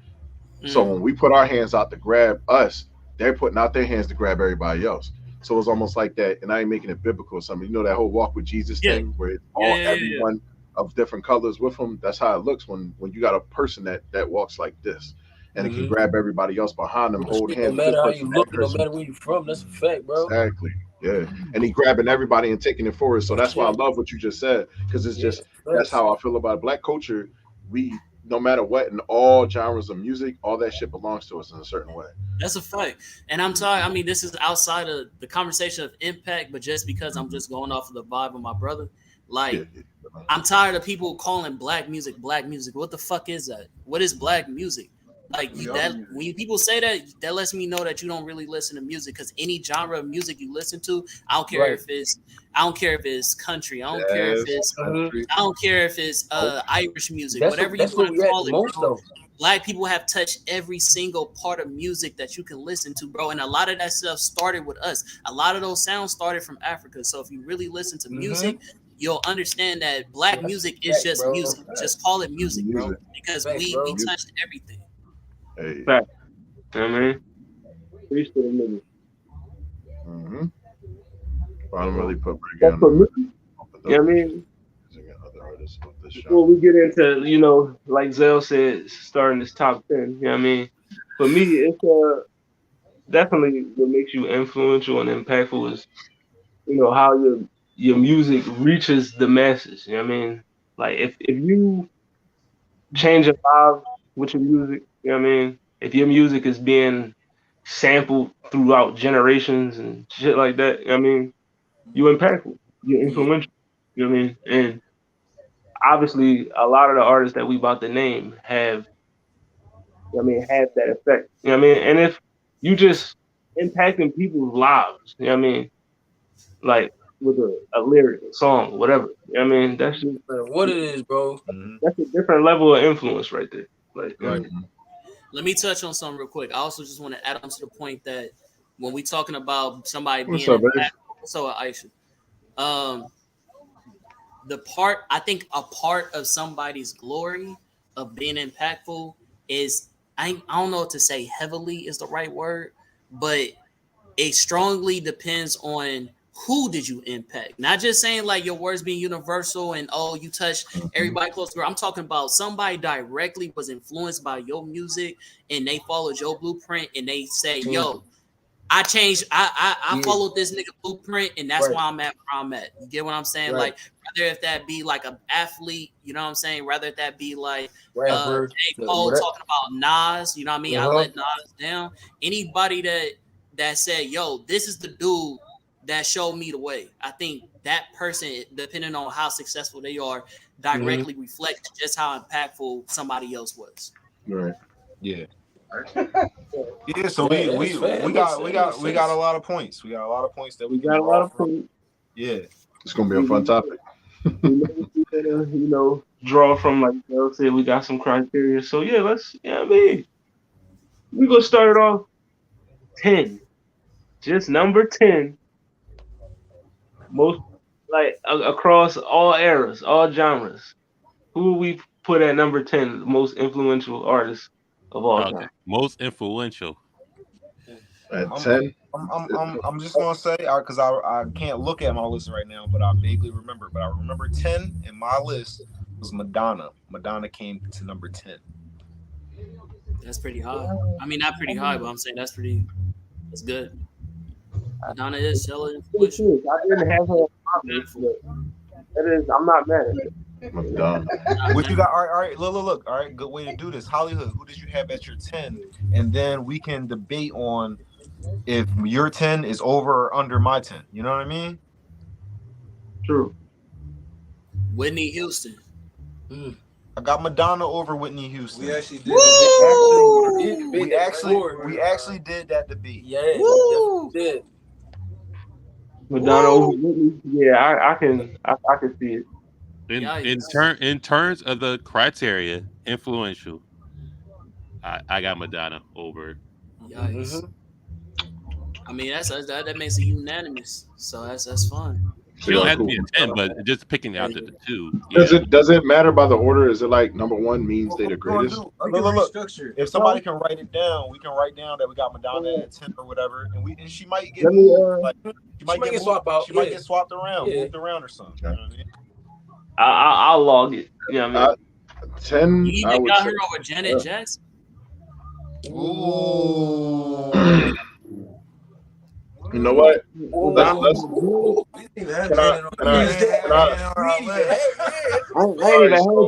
So when we put our hands out to grab us, they're putting out their hands to grab everybody else. So it's almost like that, and I ain't making it biblical or something. You know that whole walk with Jesus thing where it's all everyone of different colors with them. That's how it looks when you got a person that walks like this, and it can grab everybody else behind them, hold hands. No with matter this how person, you that look, no person. matter where you from, that's a fact, bro. Exactly. Yeah, and he grabbing everybody and taking it forward. So that's why I love what you just said because it's just that's how I feel about Black culture. We no matter what in all genres of music, all that shit belongs to us in a certain way. That's a fact. And I'm sorry, I mean, this is outside of the conversation of impact, but just because I'm just going off of the vibe of my brother, like I'm tired of people calling black music. What the fuck is that? What is black music? Like when people say that lets me know that you don't really listen to music because any genre of music you listen to, I don't care if it's country, I don't care if it's Irish music, whatever you want to call it, bro. Black people have touched every single part of music that you can listen to, bro. And a lot of that stuff started with us. A lot of those sounds started from Africa. So if you really listen to music, you'll understand that black music is just music. Just call it music, bro. Because we touched everything. Hey. Fact. I mean, preach to the niggas. I don't really put That's for me. You know what I mean? Before we get into, like Zell said, starting this top 10, you know what I mean? For me, it's definitely what makes you influential and impactful is, how your music reaches the masses. You know what I mean? Like if you change a life with your music, you know what I mean? If your music is being sampled throughout generations and shit like that, you know what I mean? You're impactful. You're influential. You know what I mean? And obviously a lot of the artists that we about to name have that effect. You know what I mean? And if you just impacting people's lives, you know what I mean? Like with a lyric, a song, whatever. You know what I mean? That's just what it is, bro. That's a different level of influence right there. Like Let me touch on something real quick. I also just want to add on to the point that when we talking about somebody being impactful, so Aisha, I think a part of somebody's glory of being impactful is I don't know what to say heavily is the right word, but it strongly depends on who did you impact. Not just saying like your words being universal and you touched everybody close to her. I'm talking about somebody directly was influenced by your music and they followed your blueprint and they say, yo, I changed, I followed this nigga blueprint and that's why I'm at where I'm at. You get what I'm saying? Like rather if that be like an athlete, you know what I'm saying? Rather if that be like J. Cole talking about Nas, you know what I mean? I let Nas down. Anybody that said, yo, this is the dude that showed me the way. I think that person, depending on how successful they are, directly reflects just how impactful somebody else was. Right. Yeah. Yeah, so Yeah, we that's fair. got That makes a sense. lot of points. We got a lot of points that we We can got a draw lot of from. points. Yeah. It's gonna be a fun topic. We know we're gonna, draw from, like Bill said, we got some criteria. So yeah, we're gonna start it off 10. Just number 10. Most like across all eras, all genres. Who will we put at number 10, the most influential artist of all Okay. time? Most influential. At I'm- 10, I'm just gonna say because I can't look at my list right now, but I vaguely remember. But I remember 10 in my list was Madonna. Madonna came to number 10. That's pretty high. I mean, not pretty high, but I'm saying that's good. Madonna is hella influential. I didn't have her on my list, but I'm not mad at it. Madonna. What you got? All right. Look. All right, good way to do this. Hollywood, who did you have at your 10? And then we can debate on if your 10 is over or under my 10. You know what I mean? True. Whitney Houston. I got Madonna over Whitney Houston. We actually did. We actually did that debate. Yeah, we did. Madonna over Whitney. Yeah, I can see it. In terms of the criteria, influential, I got Madonna over. Yikes. I mean, that makes it unanimous. So that's fine. She don't have to be a 10, but just picking out the two. Does it matter by the order? Is it like number 1 means they the greatest? Look. If somebody can write it down, we can write down that we got Madonna at 10 or whatever, and she might get moved. She might get swapped out. She might get swapped around, moved around or something. You know what I mean? I'll log it. Yeah, you know 10. You even got her over Janet Jackson. Ooh. You know what? Let's I ain't even had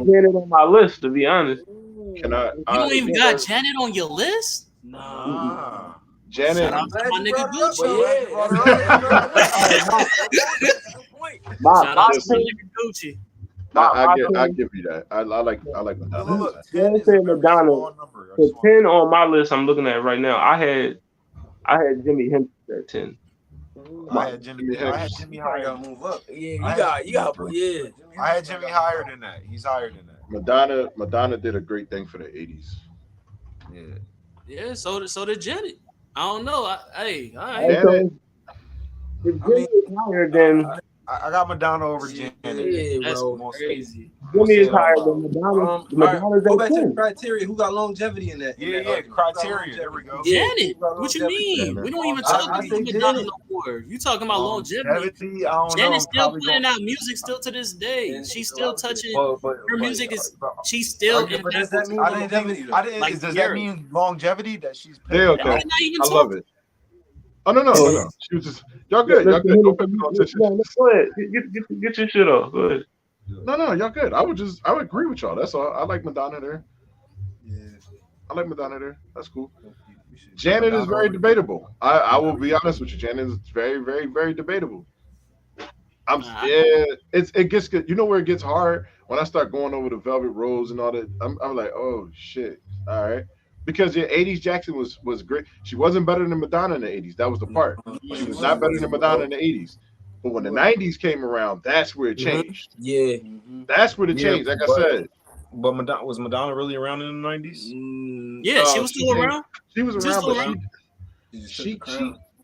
Janet on my list, to be honest. You don't even got Janet on your list? Nah. Janet. Shout out to my nigga Gucci. Shout out to my nigga Gucci. I give you that. I like Madonna. Look, Yeah, say Madonna. The 10 on my list I'm looking at right now. I had Jimi Hendrix at 10. I had Jimmy higher. Gotta move up. Yeah, you got. Yeah, I had Jimmy higher than that. He's higher than that. Madonna did a great thing for the 80s. Yeah, so did Janet. I don't know. Hey, all right. Janet. If Jimmy is higher than I got Madonna over Janet. yeah, That's bro. crazy. Jimmy is higher than Madonna. Madonna's Go at back to the 10. criteria. Who got longevity in that? Yeah, criteria. There we go. Janet, what you mean? We don't even talk about I say Madonna Janet. no more. You talking about longevity? Longevity, I don't know. Janet's still Probably putting gonna- out music still to this day. She's still touching. But Her music is. She's still. But does that mean I longevity? didn't. I didn't. Like does that Garrett. mean longevity that she's? Yeah, okay. Not even I love talking. it. Oh no. She was just y'all good. Y'all good. Don't put me on tissue. Go ahead. Get your shit off. Go ahead. No, y'all good. I would agree with y'all. That's all. I like Madonna there. I like Madonna there. That's cool. Janet is very debatable. I will be honest with you. Janet is very, very, very debatable. It gets good. You know where it gets hard? When I start going over the Velvet Rose and all that, I'm like, oh shit. All right. Because the 80s Jackson was great. She wasn't better than Madonna in the 80s. That was the part. She was not better than Madonna in the 80s. But when the 90s came around, that's where it changed. Yeah, That's where it changed. Like I said. But was Madonna really around in the 90s? Yeah, she was still around. She was She was around, still but around. she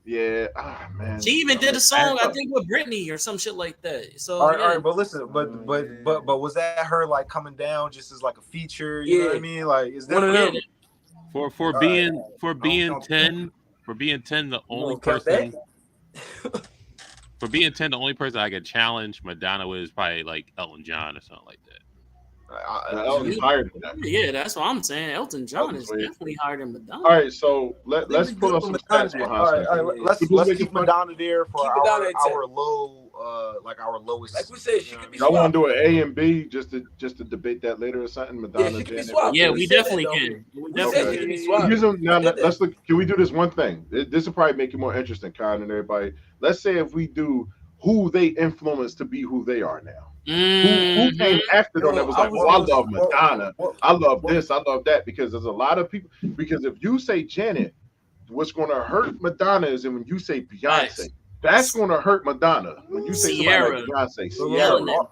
man. She even did a song, I think, with Britney or some shit like that. So All right, but listen, but was that her like coming down just as like a feature? You know what I mean? Like, is that one of them. For being 10, the only person for being 10, the only person I could challenge Madonna with is probably like Elton John or something like that. Elton's higher than that. Yeah, that's what I'm saying. Elton John is definitely higher than Madonna. All right, so let's pull up some stats behind all right, let's keep Madonna there for our low, like our lowest. Like we said, she could be. Y'all want to do an A and B just to debate that later or something? Madonna, Yeah, she could be Janet. swapped. Yeah, we definitely can. We definitely can. Use them now. Let's look. Can we do this one thing? This will probably make it more interesting, Kyle and everybody. Let's say if we do who they influenced to be who they are now. Who Mhm. came after them that was like, oh, I love Well, Madonna. well, I love this. I love that. Because there's a lot of people. Because if you say Janet, what's going to hurt Madonna is when you say Beyonce. Facts. That's going to hurt Madonna. When you say somebody like Beyonce, Sierra. Sierra.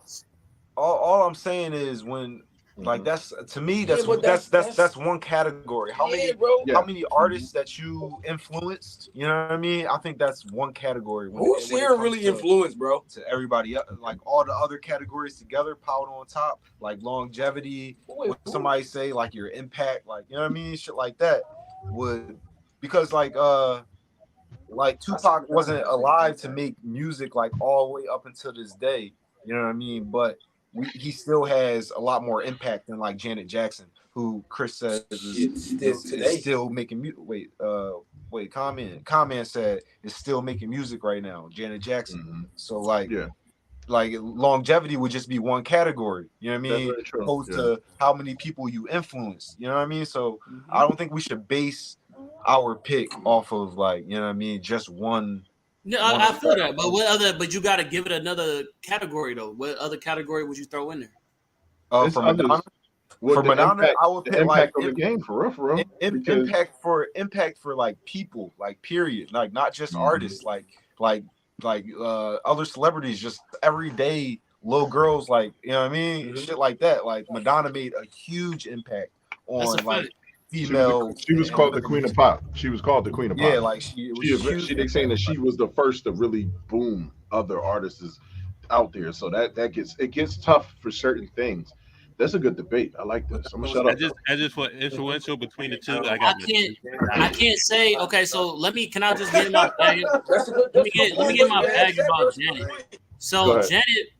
all I'm saying is when like that's to me that's but that's one category. How many bro? how many artists that you influenced? You know what I mean? I think that's one category. Who's Sierra really influenced, bro? To everybody else, like all the other categories together, piled on top, like longevity. What somebody say, like your impact, like you know what I mean, shit like that. Would because like Tupac wasn't alive to make music like all the way up until this day. You know what I mean? But he still has a lot more impact than like Janet Jackson, who Chris says is still making music. Wait, comment said is still making music right now. Janet Jackson. So like longevity would just be one category. You know what I mean? Opposed to how many people you influence. You know what I mean? So I don't think we should base our pick off of like, you know what I mean, just one. No, I feel that, but what other? But you got to give it another category though. What other category would you throw in there? For Madonna, I would pick like the game for real. Impact for like people, like period, like not just artists, like other celebrities, just everyday little girls, like you know what I mean, shit like that. Like Madonna made a huge impact on like. Female, she was called the Queen of Pop. She was called the Queen of Pop. Yeah, like she they saying that she was the first to really boom other artists out there. So that gets tough for certain things. That's a good debate. I like this. I'm gonna shut up. I just want influential between the two. I can't say. Okay, so can I just get in my bag? Let me get my bag about Janet. So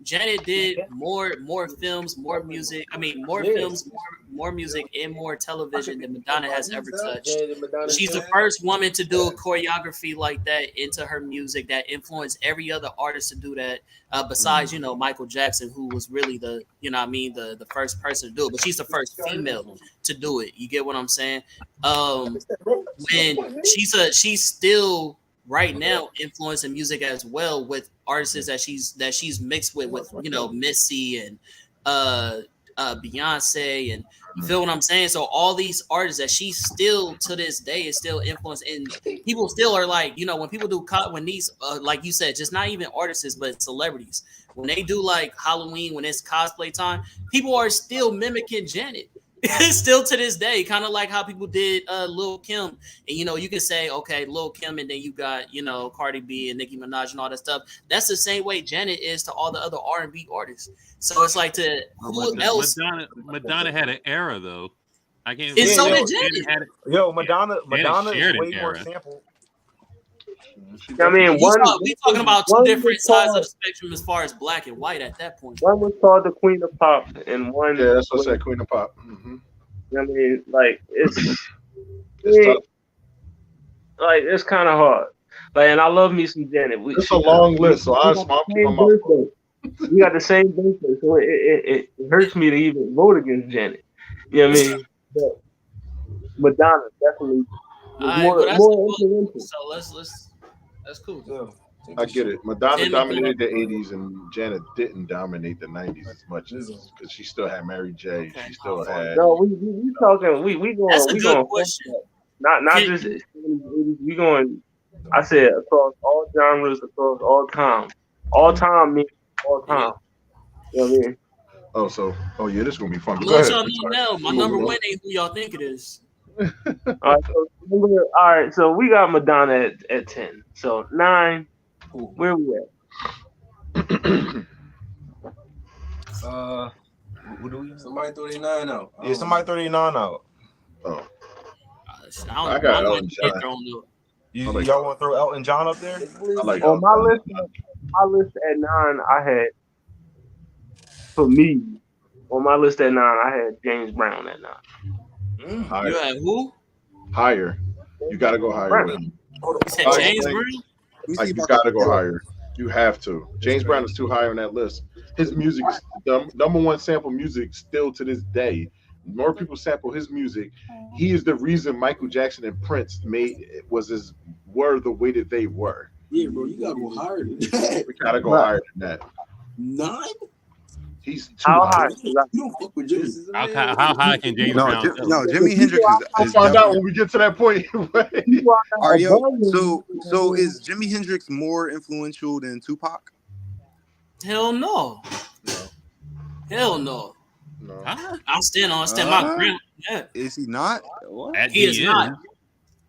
Janet did more films, more music. I mean, more films, more music, and more television than Madonna has ever touched. She's the first woman to do a choreography like that into her music that influenced every other artist to do that. Besides, Michael Jackson, who was really the the first person to do it. But she's the first female to do it. You get what I'm saying? When she's still right now influencing music as well with artists that she's mixed with Missy and Beyonce, and you feel what I'm saying? So all these artists that she still to this day is still influenced, and people still are like, when people do when these like you said, just not even artists but celebrities, when they do like Halloween, when it's cosplay time, people are still mimicking Janet. Still to this day, kind of like how people did Lil Kim, and you can say, okay, Lil Kim, and then you got Cardi B and Nicki Minaj and all that stuff. That's the same way Janet is to all the other R&B artists. So it's like who else? Madonna had an era though. I can't. And so did Janet. Madonna is way more sample. I mean, we talking about two different sides of the spectrum as far as black and white at that point. One was called the Queen of Pop, and one that's what I said, Queen of Pop. Mm-hmm. I mean, like it's tough. Like it's kind of hard. Like, and I love me some Janet. It's a long list, so I smart people. We got the same birthday, so it hurts me to even vote against Janet. You know what I mean? But Madonna definitely more influential. So let's. That's cool. Yeah. I get it. Madonna dominated the 80s, and Janet didn't dominate the 90s as much because she still had Mary J. Okay. She still had. No, we talking. We going. That's a we good going question. Not just. We going. I said across all genres, across all time. All time means all time. You know what I mean? Oh yeah, this is gonna be fun. Go ahead. Now, my number one ain't who y'all think it is. All right, so we got Madonna at 10. So 9, where we at? Who do we? Somebody 39 out. Yeah, somebody 39 out. Oh, I got Elton John. Y'all want to throw Elton John up there? I like on my list at 9. I had, for me, on my list at 9, I had James Brown at 9. Higher. You had who? Higher. You got to go higher. You said James Brown? Like, you got to go higher. You have to. James Brown is too high on that list. His music is the number one sample music still to this day. More people sample his music. He is the reason Michael Jackson and Prince were the way that they were. Yeah, bro, you gotta go higher than that. We gotta go higher than that. 9? He's too How high. high? You don't fuck with Jimmy. How high can James No, Brown go? no, Jimi Hendrix We'll is find out definitely. when we get to that point. Are yo? So is Jimi Hendrix more influential than Tupac? Hell no. Hell no. No. Huh? I stand my ground. Yeah. Is he not? What? He is not.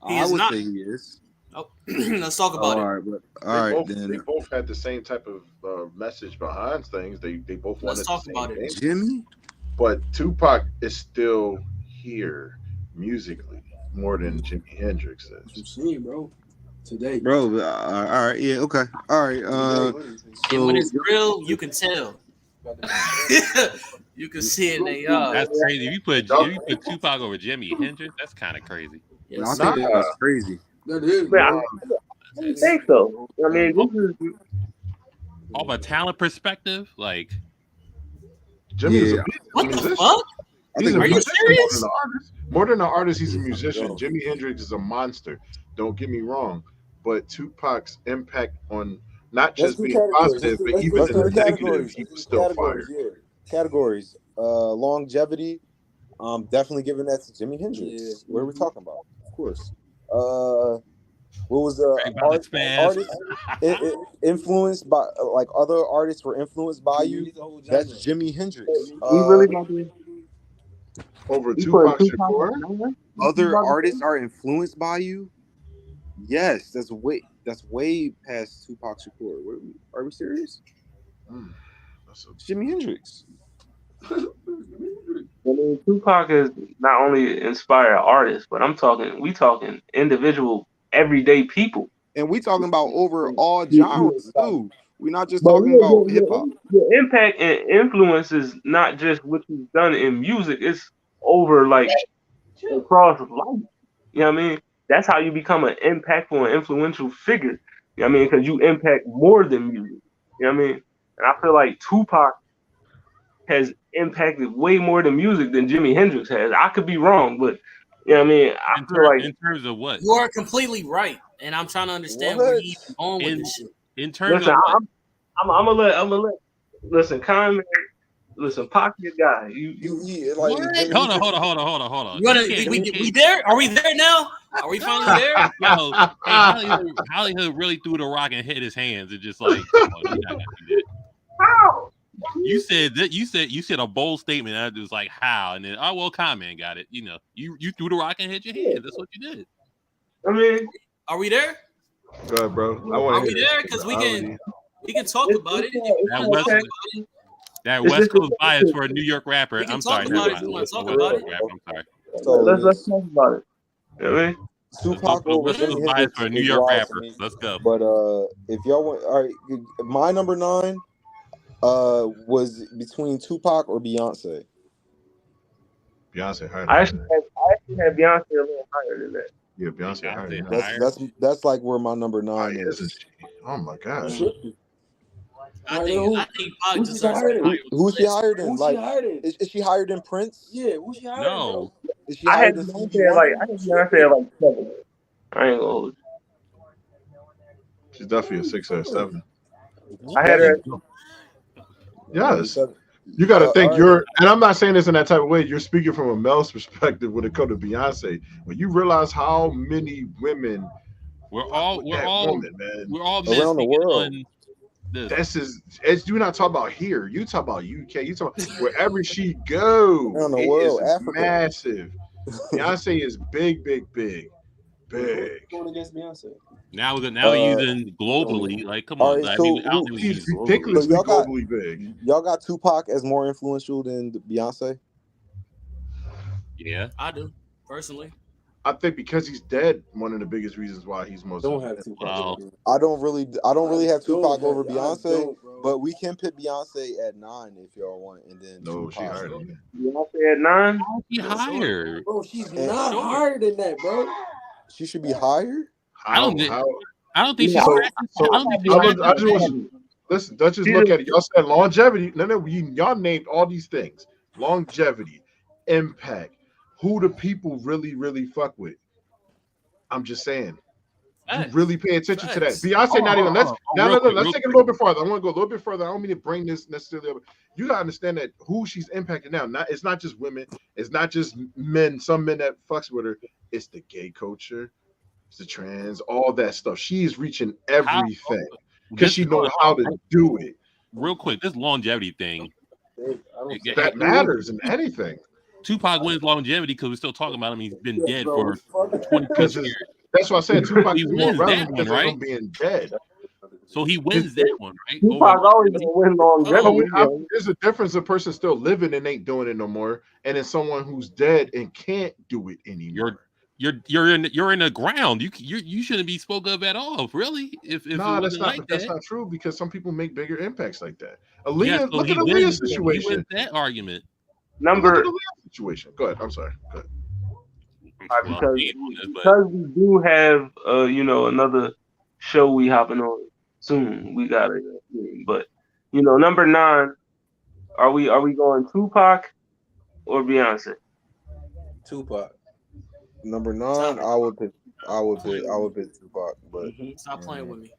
He I is would not. say he is. Oh, let's talk about All it. right, but all right They then. both had the same type of message behind things. They both wanted Let's talk the same about it. thing. Jimmy? But Tupac is still here musically more than Jimi Hendrix What you is. saying, bro? Today. Bro, all right, yeah, okay. All right. And when So it's real, you can tell. You can see it in their eyes. That's crazy. If you put Tupac over Jimi Hendrix, that's kind of crazy. no, I Yes, think sir. that's crazy. That is, Man, I bro. don't think so. I mean, this is Off a talent perspective, like Jimmy is a Yeah. What musician. the fuck? I He's think a Are you musician serious? more than an artist. He's a musician. Jimi Hendrix is a monster. Don't get me wrong, but Tupac's impact on not Let's just do being categories. positive, but Let's even do the the negative, categories. he Let's do was the still categories. fire. Yeah, categories. Longevity. Definitely giving that to Jimi Hendrix. Yeah. What are we talking about? Of course. What was the Right by the spaz. artist influenced by like other artists were influenced by you? That's Jimi Hendrix. we really about to Over we putting Tupac Tupac Shakur, at 9? Other artists are influenced by you? Yes, that's way past Tupac Shakur. Are we serious? that's a- Jimi Hendrix. I mean, Tupac is not only inspired artists, but we talking individual, everyday people. And we talking about over all genres too. We're not just But talking about hip hop. your impact and influence is not just what you've done in music; it's over like across life. You know what I mean? That's how you become an impactful and influential figure. You know what I mean? Because you impact more than music. You know what I mean? And I feel like Tupac has impacted way more than music than Jimi Hendrix has. I could be wrong, but you know what I mean? I feel like in terms of what? You are completely right, and I'm trying to understand where you even going with this shit. In terms listen, of what? I'm gonna let listen, comment. Listen, Pac your guy. You like Jimi Hold Hendrix- on. You wanna, You can't- we there? Are we there now? Are we finally there? Yo, hey, Hollywood really threw the rock and hit his hands and just like, oh, you're not gonna do that. How? You said that you said a bold statement. And I was like, how? And then comment got it. You know, you threw the rock and hit your hands. That's what you did. I mean, Are we there? Go ahead, bro. I Are want we to there? Because we can talk about it. That West Coast bias for a New York rapper. We can I'm talk sorry. about never it. mind. You wanna West talk Coast about it? rapper. I'm sorry. So let's talk about it. You know what I mean? Tupac over West Coast Jimi bias Hendrix for a New is York wild to rapper. me. Let's go. But if y'all want, all right, my number 9 was between Tupac or Beyonce. Beyonce higher. I actually had Beyonce a little higher than that. Yeah, Beyonce higher. than Beyonce that. That's like where my number 9 Why is. isn't she? Oh my gosh. I think Pac Who's she deserves higher to than? be Who's she higher than? Who's she Like, higher than? is she higher than Prince? Yeah, who's she higher No. Is she I higher had than Stevie Beyonce Wonder? I had Beyonce at like 7. I ain't gonna hold She's definitely a 6 or a 7. you. I had her. Yes. You got to think all you're, and I'm not saying this in that type of way. You're speaking from a male's perspective when it comes to Beyonce. When you realize how many women, We're all man. men Around the speaking world. on this. This is, as you're not talking about here. You talk about UK. You talk about wherever she goes. Around the It world, is Africa. massive. Beyonce is big. Going against Beyonce. Now we're using globally. Like, come all on. right, I so mean, I don't think we She's use globally. ridiculously So y'all got- globally big. Y'all got Tupac as more influential than Beyonce? Yeah. I do, personally. I think because he's dead, one of the biggest reasons why he's most. Don't have Tupac. Wow. I don't really have Tupac don't over have- I Beyonce, don't, bro. but we can put Beyonce at 9 if y'all want, and then No, she Tupac. higher than that. Beyonce at 9. Be higher. Bro, she's And- not Sure. higher than that, bro. She should be higher. I don't think- How, I don't think she's. Yeah. so I don't think she's. I just want you listen. Let's just look at it. Y'all said longevity. No. Y'all named all these things: longevity, impact. Who the people really fuck with? I'm just saying. You really pay attention to that. Facts. Beyonce not even. Let's real quick, let's real take it a little bit farther. I want to go a little bit further. I don't mean to bring this necessarily up. You gotta understand that who she's impacting now. It's not just women. It's not just men. Some men that fucks with her. It's the gay culture. It's the trans. All that stuff. She is reaching everything because she knows how to do it. Real quick, this longevity thing. That matters in anything. Tupac wins longevity because we're still talking about him. He's been dead for 20 years. That's why I said Tupac He is more wins that relevant one, because of right? him being dead. So he wins that one, right? Tupac always gonna win longevity. There's a difference. A person still living and ain't doing it no more, and then someone who's dead and can't do it anymore. You're in the ground. You shouldn't be spoke of at all, really. If No, that's not. like That's that. not true because some people make bigger impacts like that. Yeah, Aaliyah, so look he at Aaliyah's wins. He situation. wins that argument. Look at Aaliyah's situation. Go ahead. I'm sorry. Go ahead. Because we do have another show we hopping on soon. We got it. But number 9, are we going Tupac or Beyonce? Tupac. Number 9, I would pick Tupac, but Stop playing with me.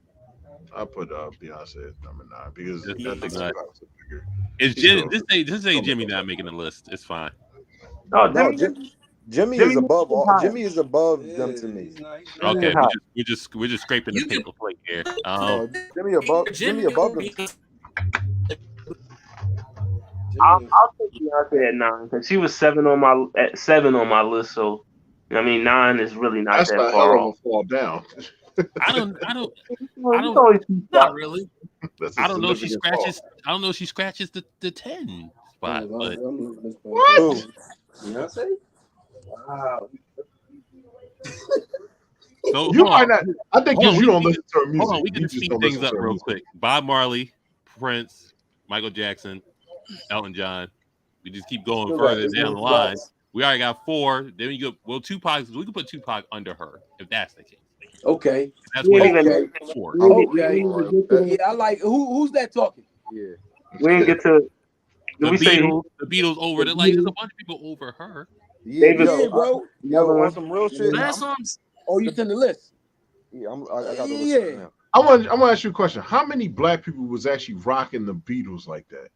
I put Beyonce at number 9 because I think Nice. Tupac's a bigger. It's Jimmy. This ain't Jimmy not making the list. It's fine. No, Jimmy is above all. Jimmy is above them to me. Okay, we're just scraping the paper plate here. Jimmy above them. I'll take Beyonce at 9 because she was 7 on my list. So 9 is really not That's that not far hell of off. a fall down. I don't. Not really. I don't know if she scratches. I don't know if she scratches the 10 spot. But What? Beyonce? Wow. so, You hold might on. not. I think Hold on, you don't listen to her music. Hold on, we You can just speed don't things listen up to her real music. quick. Bob Marley, Prince, Michael Jackson, Elton John. We just keep going Still further got- down the line. We already got 4. Then we go. Well, Tupac. We can put Tupac under her if that's the case. Okay. That's what Okay. 4. Okay. Yeah, I like who's that talking? Yeah. We didn't get to. The Did we say Beatles over the like. There's a bunch of people over her. Yeah, David- bro. On some real shit. Last songs. Oh, you send the list. Yeah, I got the list Yeah. right now. I want to ask you a question. How many black people was actually rocking the Beatles like that?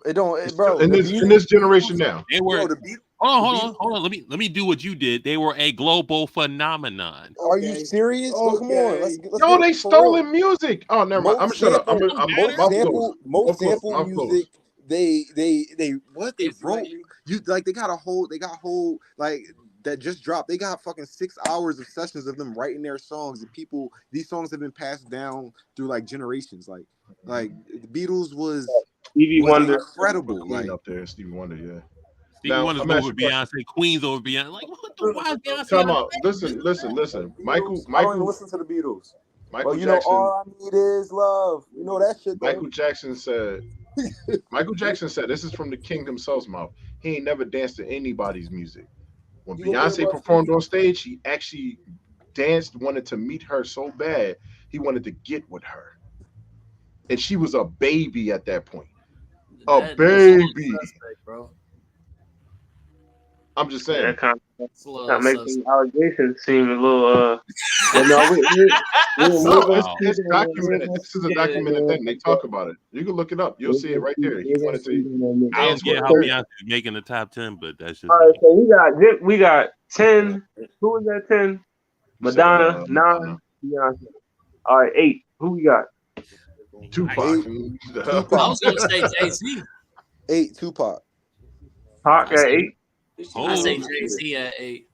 It don't, bro. In this generation now. They were. Bro, the Beatles. Hold on. Let me do what you did. They were a global phenomenon. Are you serious? Well, come on. Let's Yo, get they it for stolen real. music. Oh, never mind. I'm shut up. Most sample music. They what they wrote. You like they got whole like that just dropped. They got fucking 6 hours of sessions of them writing their songs, and these songs have been passed down through like generations. Like the Beatles was Stevie Wonder incredible. Queen Like up there, Stevie Wonder. Yeah. Stevie Now, Wonder's I'm over asking- Beyonce, Queen's over Beyonce. Like what the why is Beyonce? Come on on. Listen. I don't even listen to the Beatles. Michael But Jackson. all I need is love. You know that shit. Though. Michael Jackson said, this is from the king himself's mouth. He ain't never danced to anybody's music. When Beyonce performed on stage, he actually danced, wanted to meet her so bad, he wanted to get with her. And she was a baby at that point. A baby. Suspect, bro. I'm just saying. that kind It's a little of makes suspect. the allegations seem a little. But no, No, it's documented. This is a documented thing. They talk about it. You can look it up. You'll see it right there. He wanted to I don't dance get with how her. Beyonce is making the top 10, but that's just All right, so we got 10. Who was that 10? Madonna, 9, Beyonce. All right, 8. Who we got? Tupac. I was gonna say Jay-Z. 8 Tupac. Pac at 8. I say Jay-Z at 8.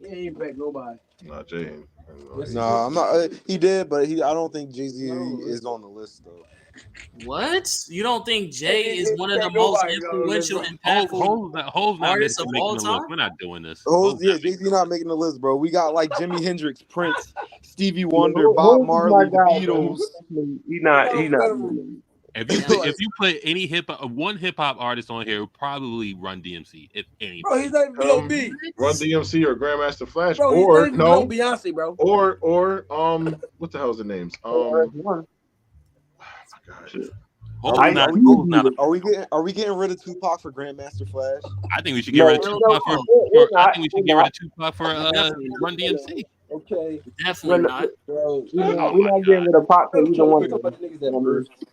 He ain't back nobody. Nah, Jay ain't. No, I'm not. He did, but I don't think Jay-Z is on the list though. What? You don't think Jay is one of the most influential, impactful Ho's not artists of making all the list. time? We're not doing this. Yeah, Jay-Z not making the list, bro. We got like Jimi Hendrix, Prince, Stevie Wonder, Bob Marley, the Beatles. He not. If you put any one hip hop artist on here, it would probably Run DMC, if any. Bro, he's not even below me. Run DMC or Grandmaster Flash, Bro, he's or not even no, below Beyonce, bro. or what the hell's the names? Are we getting rid of Tupac for Grandmaster Flash? I think we should get rid of Tupac for. I think we should get rid of Tupac for Run DMC. Okay. Definitely not. Bro, We're not getting rid of Pac because we don't want to.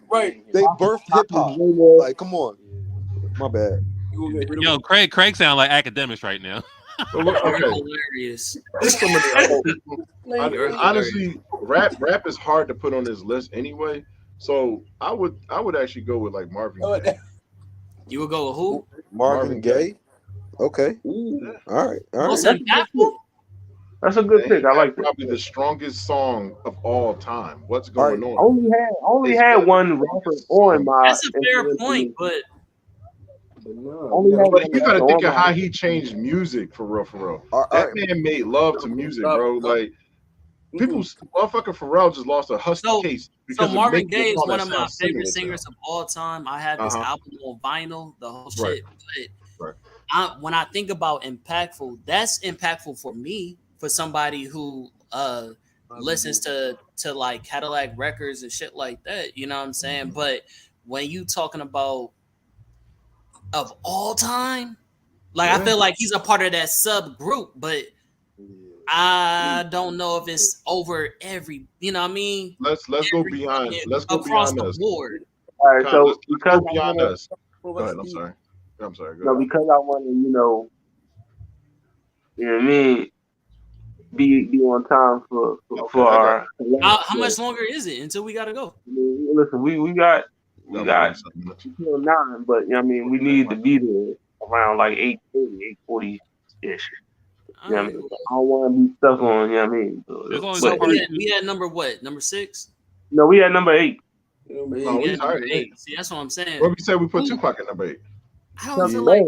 Right. They birthed hip hop. Like, come on. My bad. Yo, Craig sound like academics right now. Okay. Hilarious. Honestly, rap is hard to put on this list anyway. So I would actually go with like Marvin Gaye. You would go with who? Marvin Gaye. Okay. All right. Most impactful? That's a good pick. I like that. Probably the strongest song of all time. What's going on? Only had one rapper on my. That's a fair point, but But you gotta think of how he changed music for real. That man made love to music, bro. Like people, motherfucking Pharrell just lost a husky case. So Marvin Gaye is one of my favorite singers of all time. I have this album on vinyl, the whole shit. But when I think about impactful, that's impactful for me, for somebody who listens to like Cadillac Records and shit like that. You know what I'm saying? But when you talking about of all time, like I feel like he's a part of that subgroup, but I don't know if it's over every, you know what I mean? Let's go beyond. Let's go across beyond the us. board. All right, so let's because go beyond us. Go ahead. I'm sorry. Go no, ahead. because I want to, you know what I mean, be on time for our. How much longer is it until we gotta go? I mean, listen, we got till 9, but I mean, we need to be there around like 8:40 ish. You know what I mean? I don't want to be stuck on. You know what I mean? So we had number what? Number 6? No, we had number 8. Number 8. See, that's what I'm saying. What we said? We put Tupac at number 8. I feel like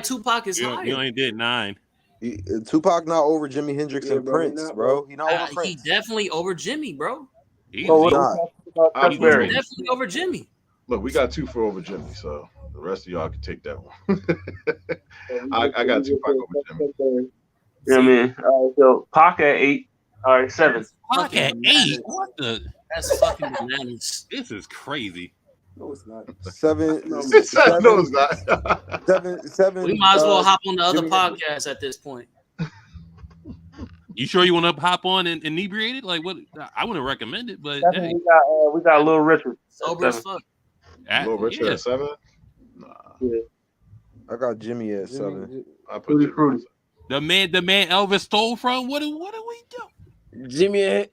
Tupac is higher. You only did 9. Tupac not over Jimi Hendrix and Prince, bro. He not over Prince. He definitely over Jimmy, bro. He's definitely over Jimmy. Look, we got 2 for over Jimmy, so the rest of y'all can take that one. I got Tupac over Jimmy. You know what I mean? All right, so Pac at 8. All right, 7. Pac at 8? What the? That's fucking bananas. This is crazy. No, it's not. 7. No, it's not. 7. We might as well hop on the other podcast at this point. You sure you want to hop on and inebriate it? Like what? I wouldn't recommend it, but hey. We got Little Richard. Sober as fuck. Little Richard at 7. Nah. Yeah. I got Jimmy at 7. I put Jimmy. The man Elvis stole from. What are we doing? Jimmy, man.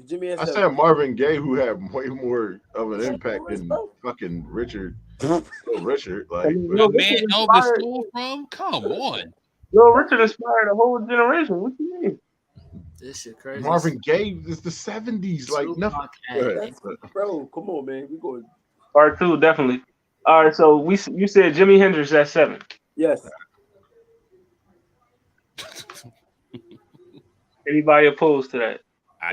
Jimmy has I said Marvin Gaye, who had way more of an impact than fucking Richard. Richard, like the man Elvis stole from. Come on, Little Richard inspired a whole generation. What you mean? This shit crazy. Marvin Gaye is the 70s, like nothing. Bro, come on, man. We going R2 definitely. All right, so you said Jimi Hendrix at 7. Yes. Anybody opposed to that?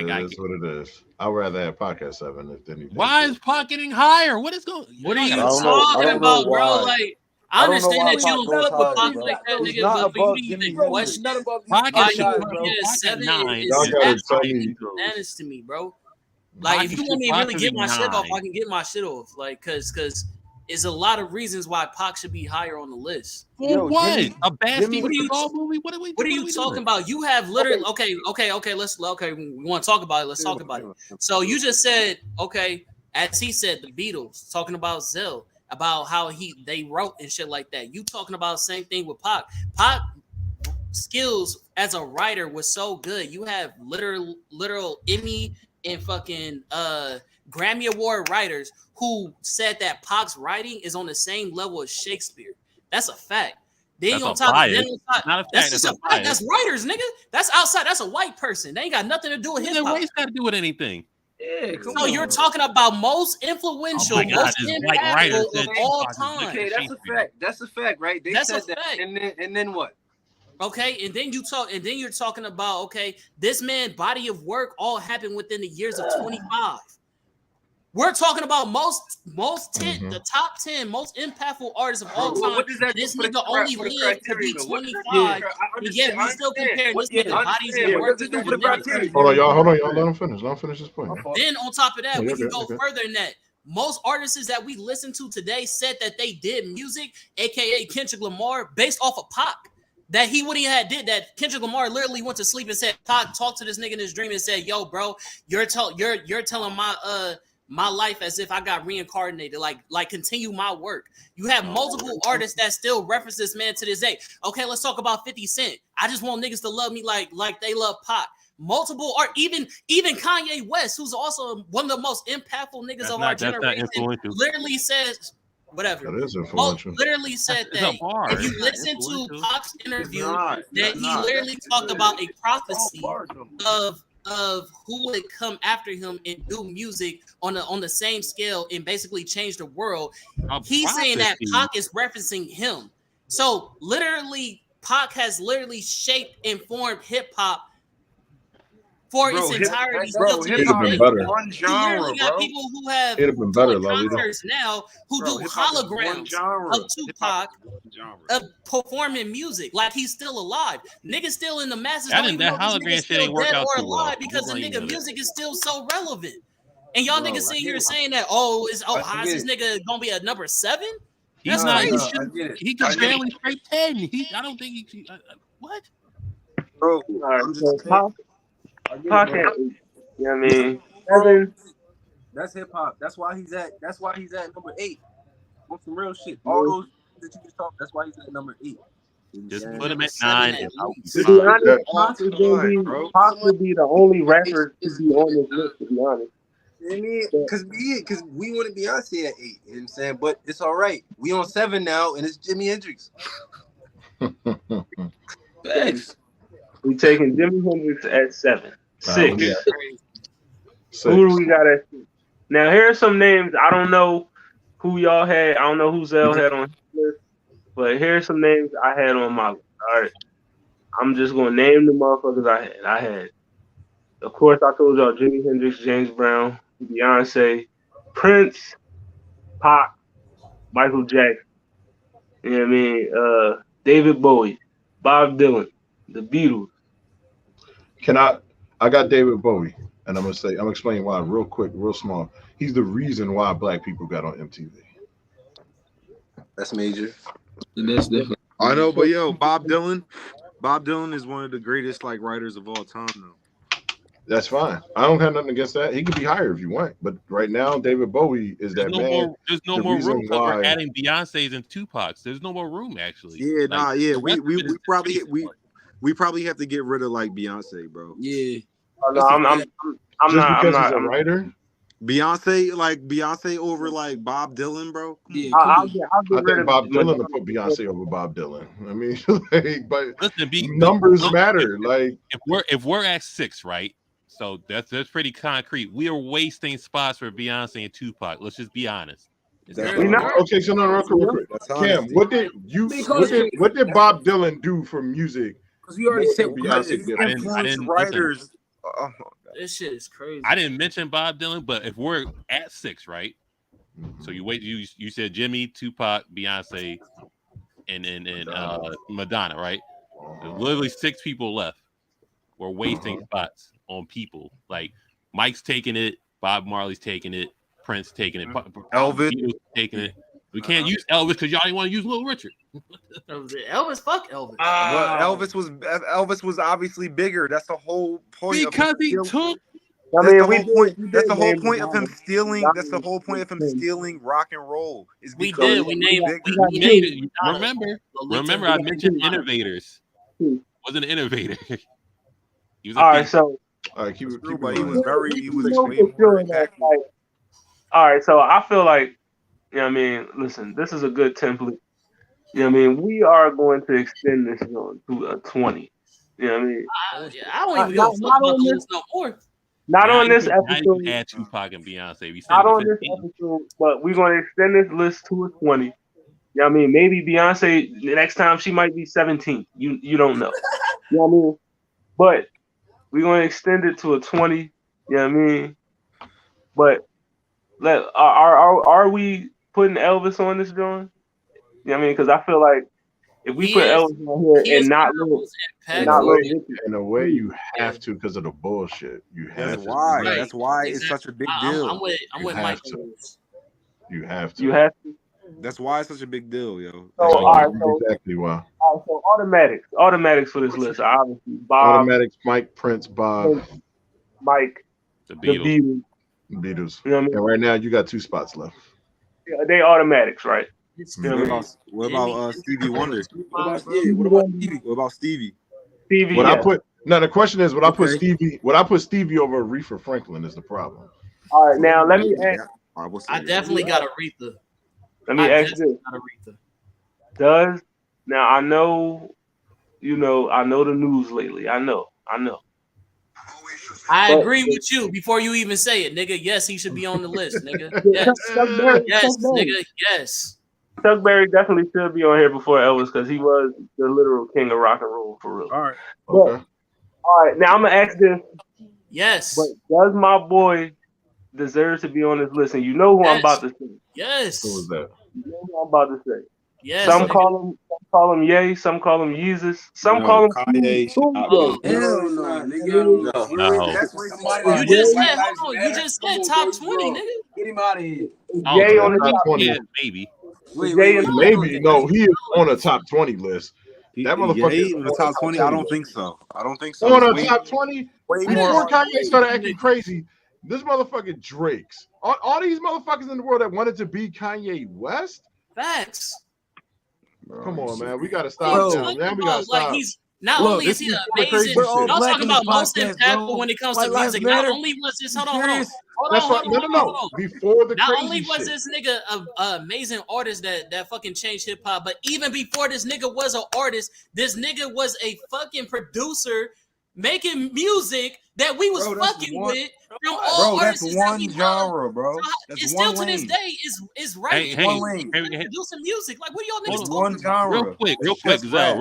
That's what it is. I'd rather have Pac at 7 if anything. Why is Pac getting higher? What is going? What are you talking about, bro? Like, I understand that you don't fuck with Pac like that, nigga, but for you to even question Pac is 7 is bananas to me, bro. Like, if you want me to really get my shit off, I can get my shit off. Like, cause there's a lot of reasons why Pac should be higher on the list. For what? A bad Steven Seagal movie? What are you talking about? You have literally okay. We want to talk about it. Let's talk about it. So you just said, okay, as he said, the Beatles, talking about Zell, about how they wrote and shit like that. You talking about the same thing with Pac. Pac skills as a writer was so good. You have literal Emmy and fucking Grammy Award writers who said that Pac's writing is on the same level as Shakespeare. That's a fact. Then on top of that, that's just a fact. That's writers, nigga. That's outside. That's a white person. They ain't got nothing to do with hip hop. What's got to do with anything? Yeah, so you're talking about most influential, most impactful of all time. Okay, that's a fact. That's a fact, right? They that's said a fact. And then what? Okay, and then you're talking about, okay, this man body of work all happened within the years of 25. We're talking about most 10, the top 10 most impactful artists of all time. What does that this nigga only lived to be 25, and yet we still comparing this nigga bodies of work to the Hold on, y'all. Let him finish. Let him finish this point. Then on top of that, we can go further than that. Most artists that we listen to today said that they did music, aka Kendrick Lamar, based off of Pac. that he wouldn't have did that. Kendrick Lamar literally went to sleep and said, talk to this nigga in his dream and said, yo, bro, you're telling my life as if I got reincarnated. Like continue my work. You have multiple artists that still reference this man to this day. Okay, let's talk about 50 Cent. I just want niggas to love me like they love Pac. Multiple art, even Kanye West, who's also one of the most impactful niggas of our generation, literally says whatever. That is influential. Literally said that if you listen to Pac's interview, that he literally talked about a prophecy of who would come after him and do music on the same scale and basically change the world. He's saying that Pac is referencing him. So literally, Pac has literally shaped and formed hip hop for its entirety. It'd have been better. One genre, got people who have it'd have been better, concerts now who do holograms of Tupac performing music like he's still alive. Niggas still in the masses. That hologram shit ain't work out too well because the nigga music is still so relevant. And y'all niggas sitting here saying that how is this nigga gonna be a number 7? He's not. He can barely straight 10. I don't think he. What? Bro, I'm just Pac, you know what I mean? Seven. That's hip hop. That's why he's at number 8. On some real shit. All those that you just talked. That's why he's at number 8. Just put him at 9. To be honest, Pac would be the only rapper to be on this list. To be honest. I mean, because we wanted Beyonce at 8, you know what I'm saying? But it's all right. We on 7 now, and it's Jimi Hendrix. Thanks. We taking Jimi Hendrix at 7. 6. Who do we got at 6? Now here are some names. I don't know who y'all had. I don't know who Zell had on his list, but here's some names I had on my list. All right, I'm just gonna name the motherfuckers I had. Of course, I told y'all Jimi Hendrix, James Brown, Beyonce, Prince, Pac, Michael Jackson. You know what I mean? David Bowie, Bob Dylan, the Beatles. I got David Bowie, and I'm gonna explain why real quick, real small. He's the reason why black people got on MTV. That's major. That's different. I know, but yo, Bob Dylan is one of the greatest writers of all time, though. That's fine. I don't have nothing against that. He could be higher if you want, but right now, David Bowie is that man. There's no more room because we're adding Beyonce's and Tupac's. There's no more room actually. Yeah, we probably have to get rid of Beyonce, bro. Yeah. No, I'm not. He's a writer. Beyonce over Bob Dylan, bro. Yeah, I'll get rid of Bob Dylan to put Beyonce over Bob Dylan. I mean, but listen, numbers matter. If we're at 6, right? So that's pretty concrete. We are wasting spots for Beyonce and Tupac. Let's just be honest. Okay, so no, real quick. Cam, what did Bob Dylan do for music? Because you already said Beyonce writers. This shit is crazy. I didn't mention Bob Dylan, but if we're at 6, right? So you said Jimmy, Tupac, Beyonce, and Madonna, right? There's literally 6 people left. We're wasting spots on people. Like Mike's taking it, Bob Marley's taking it, Prince taking it, Elvis taking it. We can't use Elvis because y'all didn't want to use Little Richard. Elvis, fuck Elvis. Well, Elvis was obviously bigger. That's the whole point. Because he took. That's the whole point of him stealing. That's the whole point of him stealing rock and roll. We named it. Remember, I mentioned innovators. Wasn't an innovator. He was all right, so he was all right, so I feel like, you know what I mean, listen, this is a good template. You know what I mean? We are going to extend this to a 20. You know what I mean? I don't even go about this no more. Not on this episode. Add Tupac and Beyonce. Not on this episode, but we're going to extend this list to a 20. You know what I mean? Maybe Beyonce, the next time she might be 17. You don't know. You know what I mean? But we're going to extend it to a 20. You know what I mean? But are we putting Elvis on this, John? You know what I mean? Because I feel like if we put Elvis on here and not in a way, you have to because of the bullshit. You have to. Why? Right. That's why it's such a big deal. I'm with Michael. You have to. You have to. That's why it's such a big deal, yo. So, all right, exactly why. All right, so automatics for this list. Obviously, Bob, Automatics, Mike, Prince, Bob, Mike, The the Beatles. Beatles. You know what I mean? And right now you got 2 spots left. Yeah, they automatics, right? It's You know what I mean? What about Stevie Wonder? What about Stevie? What about Stevie? Stevie, What I yeah. put now the question is, would I put Okay. Stevie? Would I put Stevie over Aretha Franklin? Is the problem? All right, now let me ask. I definitely got Aretha. Let me ask this. Does now I know, I know the news lately. I know. I But- agree with you before you even say it, nigga. Yes, he should be on the list, nigga. Yes. Yes, nigga. Yes. Chuck Berry definitely should be on here before Elvis because he was the literal king of rock and roll for real. All right. Okay. All right, now I'm gonna ask this. Yes. But does my boy deserve to be on this list? And you know who I'm about to say. Yes. Who was that? You know who I'm about to say. Yes. Some nigga. call him Ye, some call him Yeezus, some call him Kanye. Oh, Hell no, nigga. No. That's where somebody You like just White said, Lives hold on, Matter. you just Come said on, top bro. 20, nigga. Get him out of here. Jay on the top top 20. Yeah, maybe. Wait. Maybe no, he is on a top 20 list. That motherfucker Ye is in the top 20. I don't think so. I don't think so. On a Wait, top 20. way Before more. Kanye started acting crazy, this motherfucker Drake's. All these motherfuckers in the world that wanted to be Kanye West. Facts. Come on, man. We gotta What are you stop now. talking Now we about? gotta Like stop. he's not Look, only is this he is the amazing, crazy shit. I'm Black talking in about this most podcast, impactful bro. when it comes White to Lives music. Not Matter. only was this, You hold on. serious? That's Hold right. on. No. Before the Not crazy only was shit. this nigga a amazing artist that fucking changed hip hop, but even before this nigga was an artist, this nigga was a fucking producer making music that we was Bro, that's fucking one- with from all Bro, that's artists that one we love. genre, bro. So That's it's one still to this lane. day is right. Hey, One lane. Producing music. Like what are y'all niggas It's talking one about? genre. Real quick, It's just rap. Zell,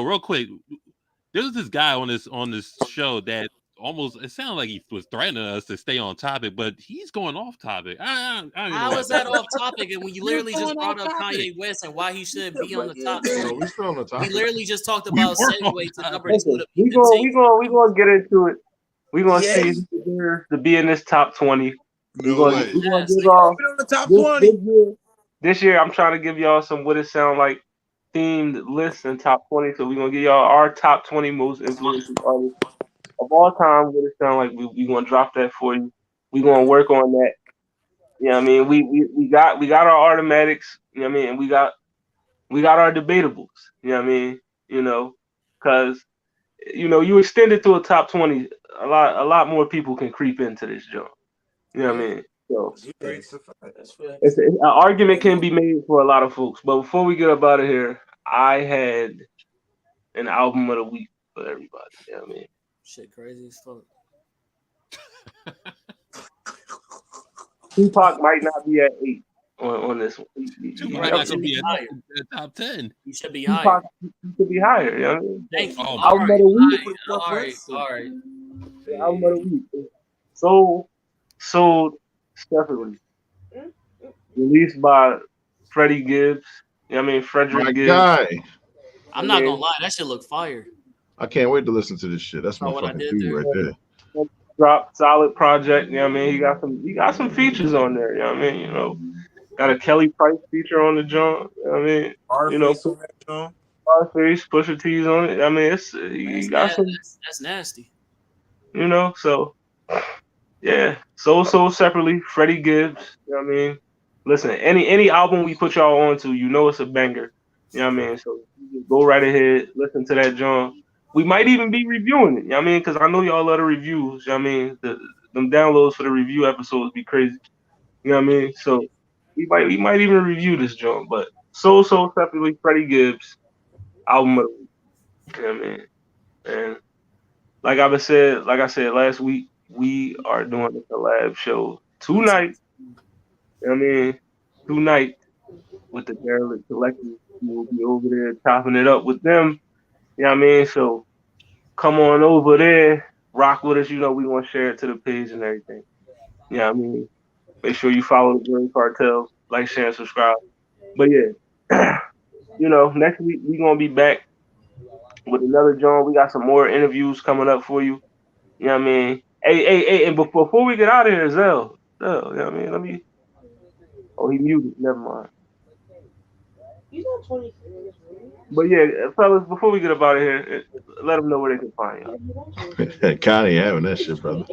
real quick. There was this guy on this show that almost it sounded like he was threatening us to stay on topic, but he's going off topic. I don't even know How what is to that say. off topic? And when you literally just going brought off up topic. Kanye West and why he shouldn't be on the top No, 20. we still on the We topic. literally just talked We about were on segue to topic. number 2 Listen, to we gonna get into it. We gonna see who deserves to be in this top 20. We No gonna way. give y'all Put it on the top 20. this year. I'm trying to give y'all some what it sound like themed lists and top 20. So we're gonna give y'all our top 20 most influential artists of all time. What it sound like we gonna drop that for you. We gonna work on that. You know what I mean? We got our automatics, you know what I mean, and we got our debatables, you know what I mean? Cause you extend it to a top 20, a lot more people can creep into this joint. You know what I mean? So an argument can be made for a lot of folks. But before we get up out of here, I had an album of the week for everybody. You know what I mean? Shit crazy as fuck. Tupac might not be at 8 on this one. Tupac might not be in the top 10. You should be Tupac higher. should be higher. You know what I mean? Thank you. Oh, Album of the week. All right. The album of the week. Sold separately. Released by Freddie Gibbs. You know what I mean? Frederick My Gibbs. guy. I'm not gonna lie, that shit look fire. I can't wait to listen to this shit. That's my Know what I fucking did dude there? right there. Drop solid project. You know what I mean? He got some features on there. You know what I mean? Got a Kelly Price feature on the joint. You know what I mean? Scarface, Pusha T's on it. I mean, he got some. That's nasty. So yeah. Sold separately. Freddie Gibbs. You know what I mean? Listen, any album we put y'all on to, it's a banger. You know what I mean? So you just go right ahead, listen to that joint. We might even be reviewing it. You know what I mean? Because I know y'all love the reviews. You know what I mean? Them downloads for the review episodes be crazy. You know what I mean? So we might even review this joint. But sold separately, Freddie Gibbs, album of the week. You know what I mean? And like I said last week, we are doing the collab show tonight. You know what I mean? Tonight with the Derelict Collective. We will be over there chopping it up with them. You know what I mean? So come on over there, rock with us. We want to share it to the page and everything. You know what I mean? Make sure you follow the Green Cartel, like, share, and subscribe. But yeah, next week we're gonna be back with another John. We got some more interviews coming up for you. You know what I mean? Hey, and before we get out of here, Zell, you know what I mean? Oh, he muted. Never mind. But yeah, fellas, before we get up out of here, let them know where they can find y'all. Connie having that shit, brother.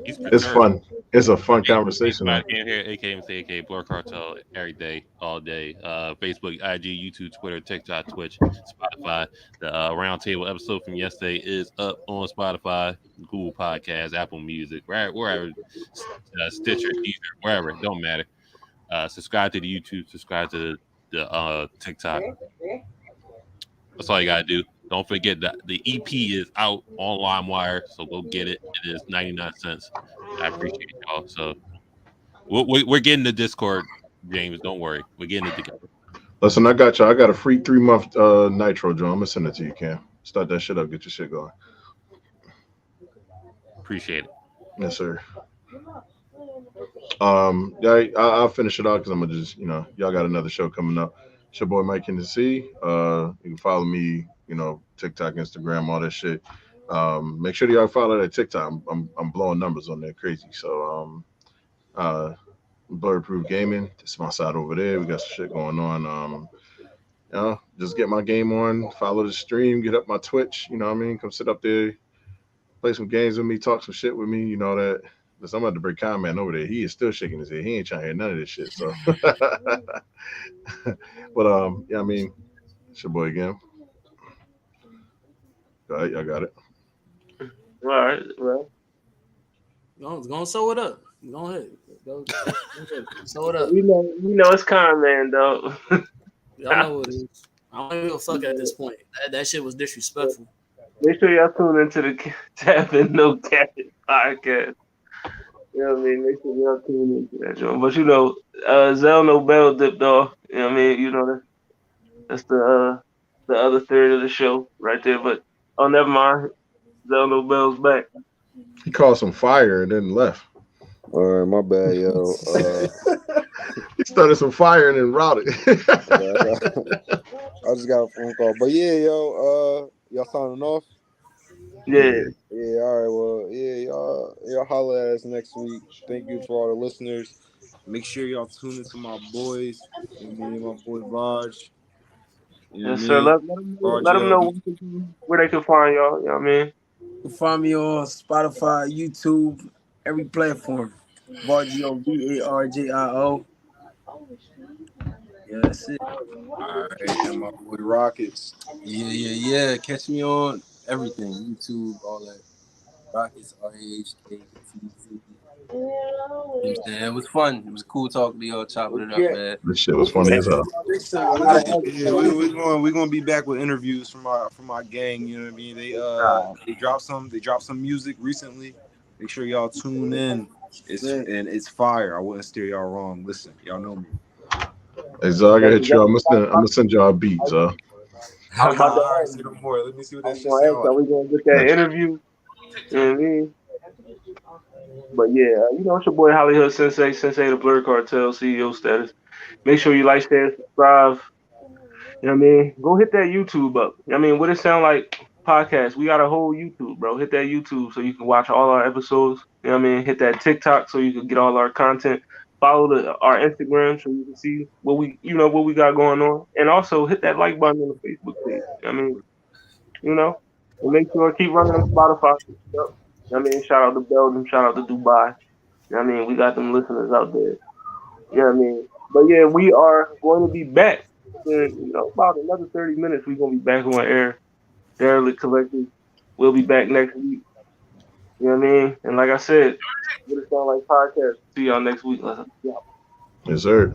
He's It's perturbed. fun. It's a fun conversation. I can't hear AKA Blur Cartel every day, all day. Facebook, IG, YouTube, Twitter, TikTok, Twitch, Spotify. The roundtable episode from yesterday is up on Spotify, Google Podcasts, Apple Music, wherever, Stitcher, Deezer, wherever. It don't matter. Subscribe to the YouTube. Subscribe to the TikTok. That's all you gotta do. Don't forget that the EP is out on LimeWire, so go get it. It is 99 cents. I appreciate y'all. So we're getting the Discord, James. Don't worry, we're getting it together. Listen, I got you. I got a free 3-month Nitro, Joe. I'm gonna send it to you, Cam. Start that shit up. Get your shit going. Appreciate it. Yes, sir. I'll finish it out because I'm gonna just, y'all got another show coming up. It's your boy Mike Hennessy. You can follow me, TikTok, Instagram, all that shit. Make sure that y'all follow that TikTok. I'm blowing numbers on there crazy. So Bulletproof Gaming, that's my side over there. We got some shit going on. Just get my game on, follow the stream, get up my Twitch, you know what I mean? Come sit up there, play some games with me, talk some shit with me, you know that. I'm about to break comment over there. He is still shaking his head. He ain't trying to hear none of this shit. So, but yeah, I mean, it's your boy again. All right, y'all got it. All right, well, Go sew it up. Go ahead. Go sew it up. We know it's Con Man, though. Y'all know what it is. I don't even give a fuck at this point. That shit was disrespectful. Make sure y'all tune into the Tap and No Cat podcast. You know what I mean? Make sure y'all tune into that joint. But Zell No Bell dipped off. You know what I mean? That's the other third of the show right there. But never mind. Zell No Bell's back. He called some fire and then left. All right, my bad, yo. He started some fire and then routed. I just got a phone call, but yeah, yo, y'all signing off. Yeah. Yeah. All right. Well, yeah, y'all holler at us next week. Thank you for all the listeners. Make sure y'all tune into my boys. Me and my boy Vaj. Yes, sir. Let them know where they can find y'all. You know what I mean? You can find me on Spotify, YouTube, every platform. Vargio, VARJIO. Yeah, that's it. All right, and my boy Rockets. Yeah. Catch me on everything, YouTube, all that. Rockets, RAHK. It was fun. It was cool talking to y'all, chopping it up, man. This shit was funny as hell. Yeah, we're gonna be back with interviews from my gang. You know what I mean? They dropped some music recently. Make sure y'all tune in. It's fire. I wouldn't steer y'all wrong. Listen, y'all know me. Hey, Zog, I gotta hit you. I'm gonna send y'all a beat, Zog. I'm about to say no more. Let me see what that shit sound like. Are we gonna get that interview? You know what I mean? But yeah, it's your boy Hollywood Sensei the Blur Cartel, CEO status. Make sure you like, share, subscribe. You know what I mean? Go hit that YouTube up. I mean, what it sound like podcast? We got a whole YouTube, bro. Hit that YouTube so you can watch all our episodes. You know what I mean? Hit that TikTok so you can get all our content. Follow our Instagram so you can see what we got going on. And also hit that like button on the Facebook page. I mean, and make sure keep running on Spotify. I mean, shout out to Belgium, shout out to Dubai. I mean, we got them listeners out there. You know what I mean? But yeah, we are going to be back in about another 30 minutes. We're going to be back on air. Derelict Collective. We'll be back next week. You know what I mean? And like I said, what it sound like podcast. See y'all next week. Yes, sir.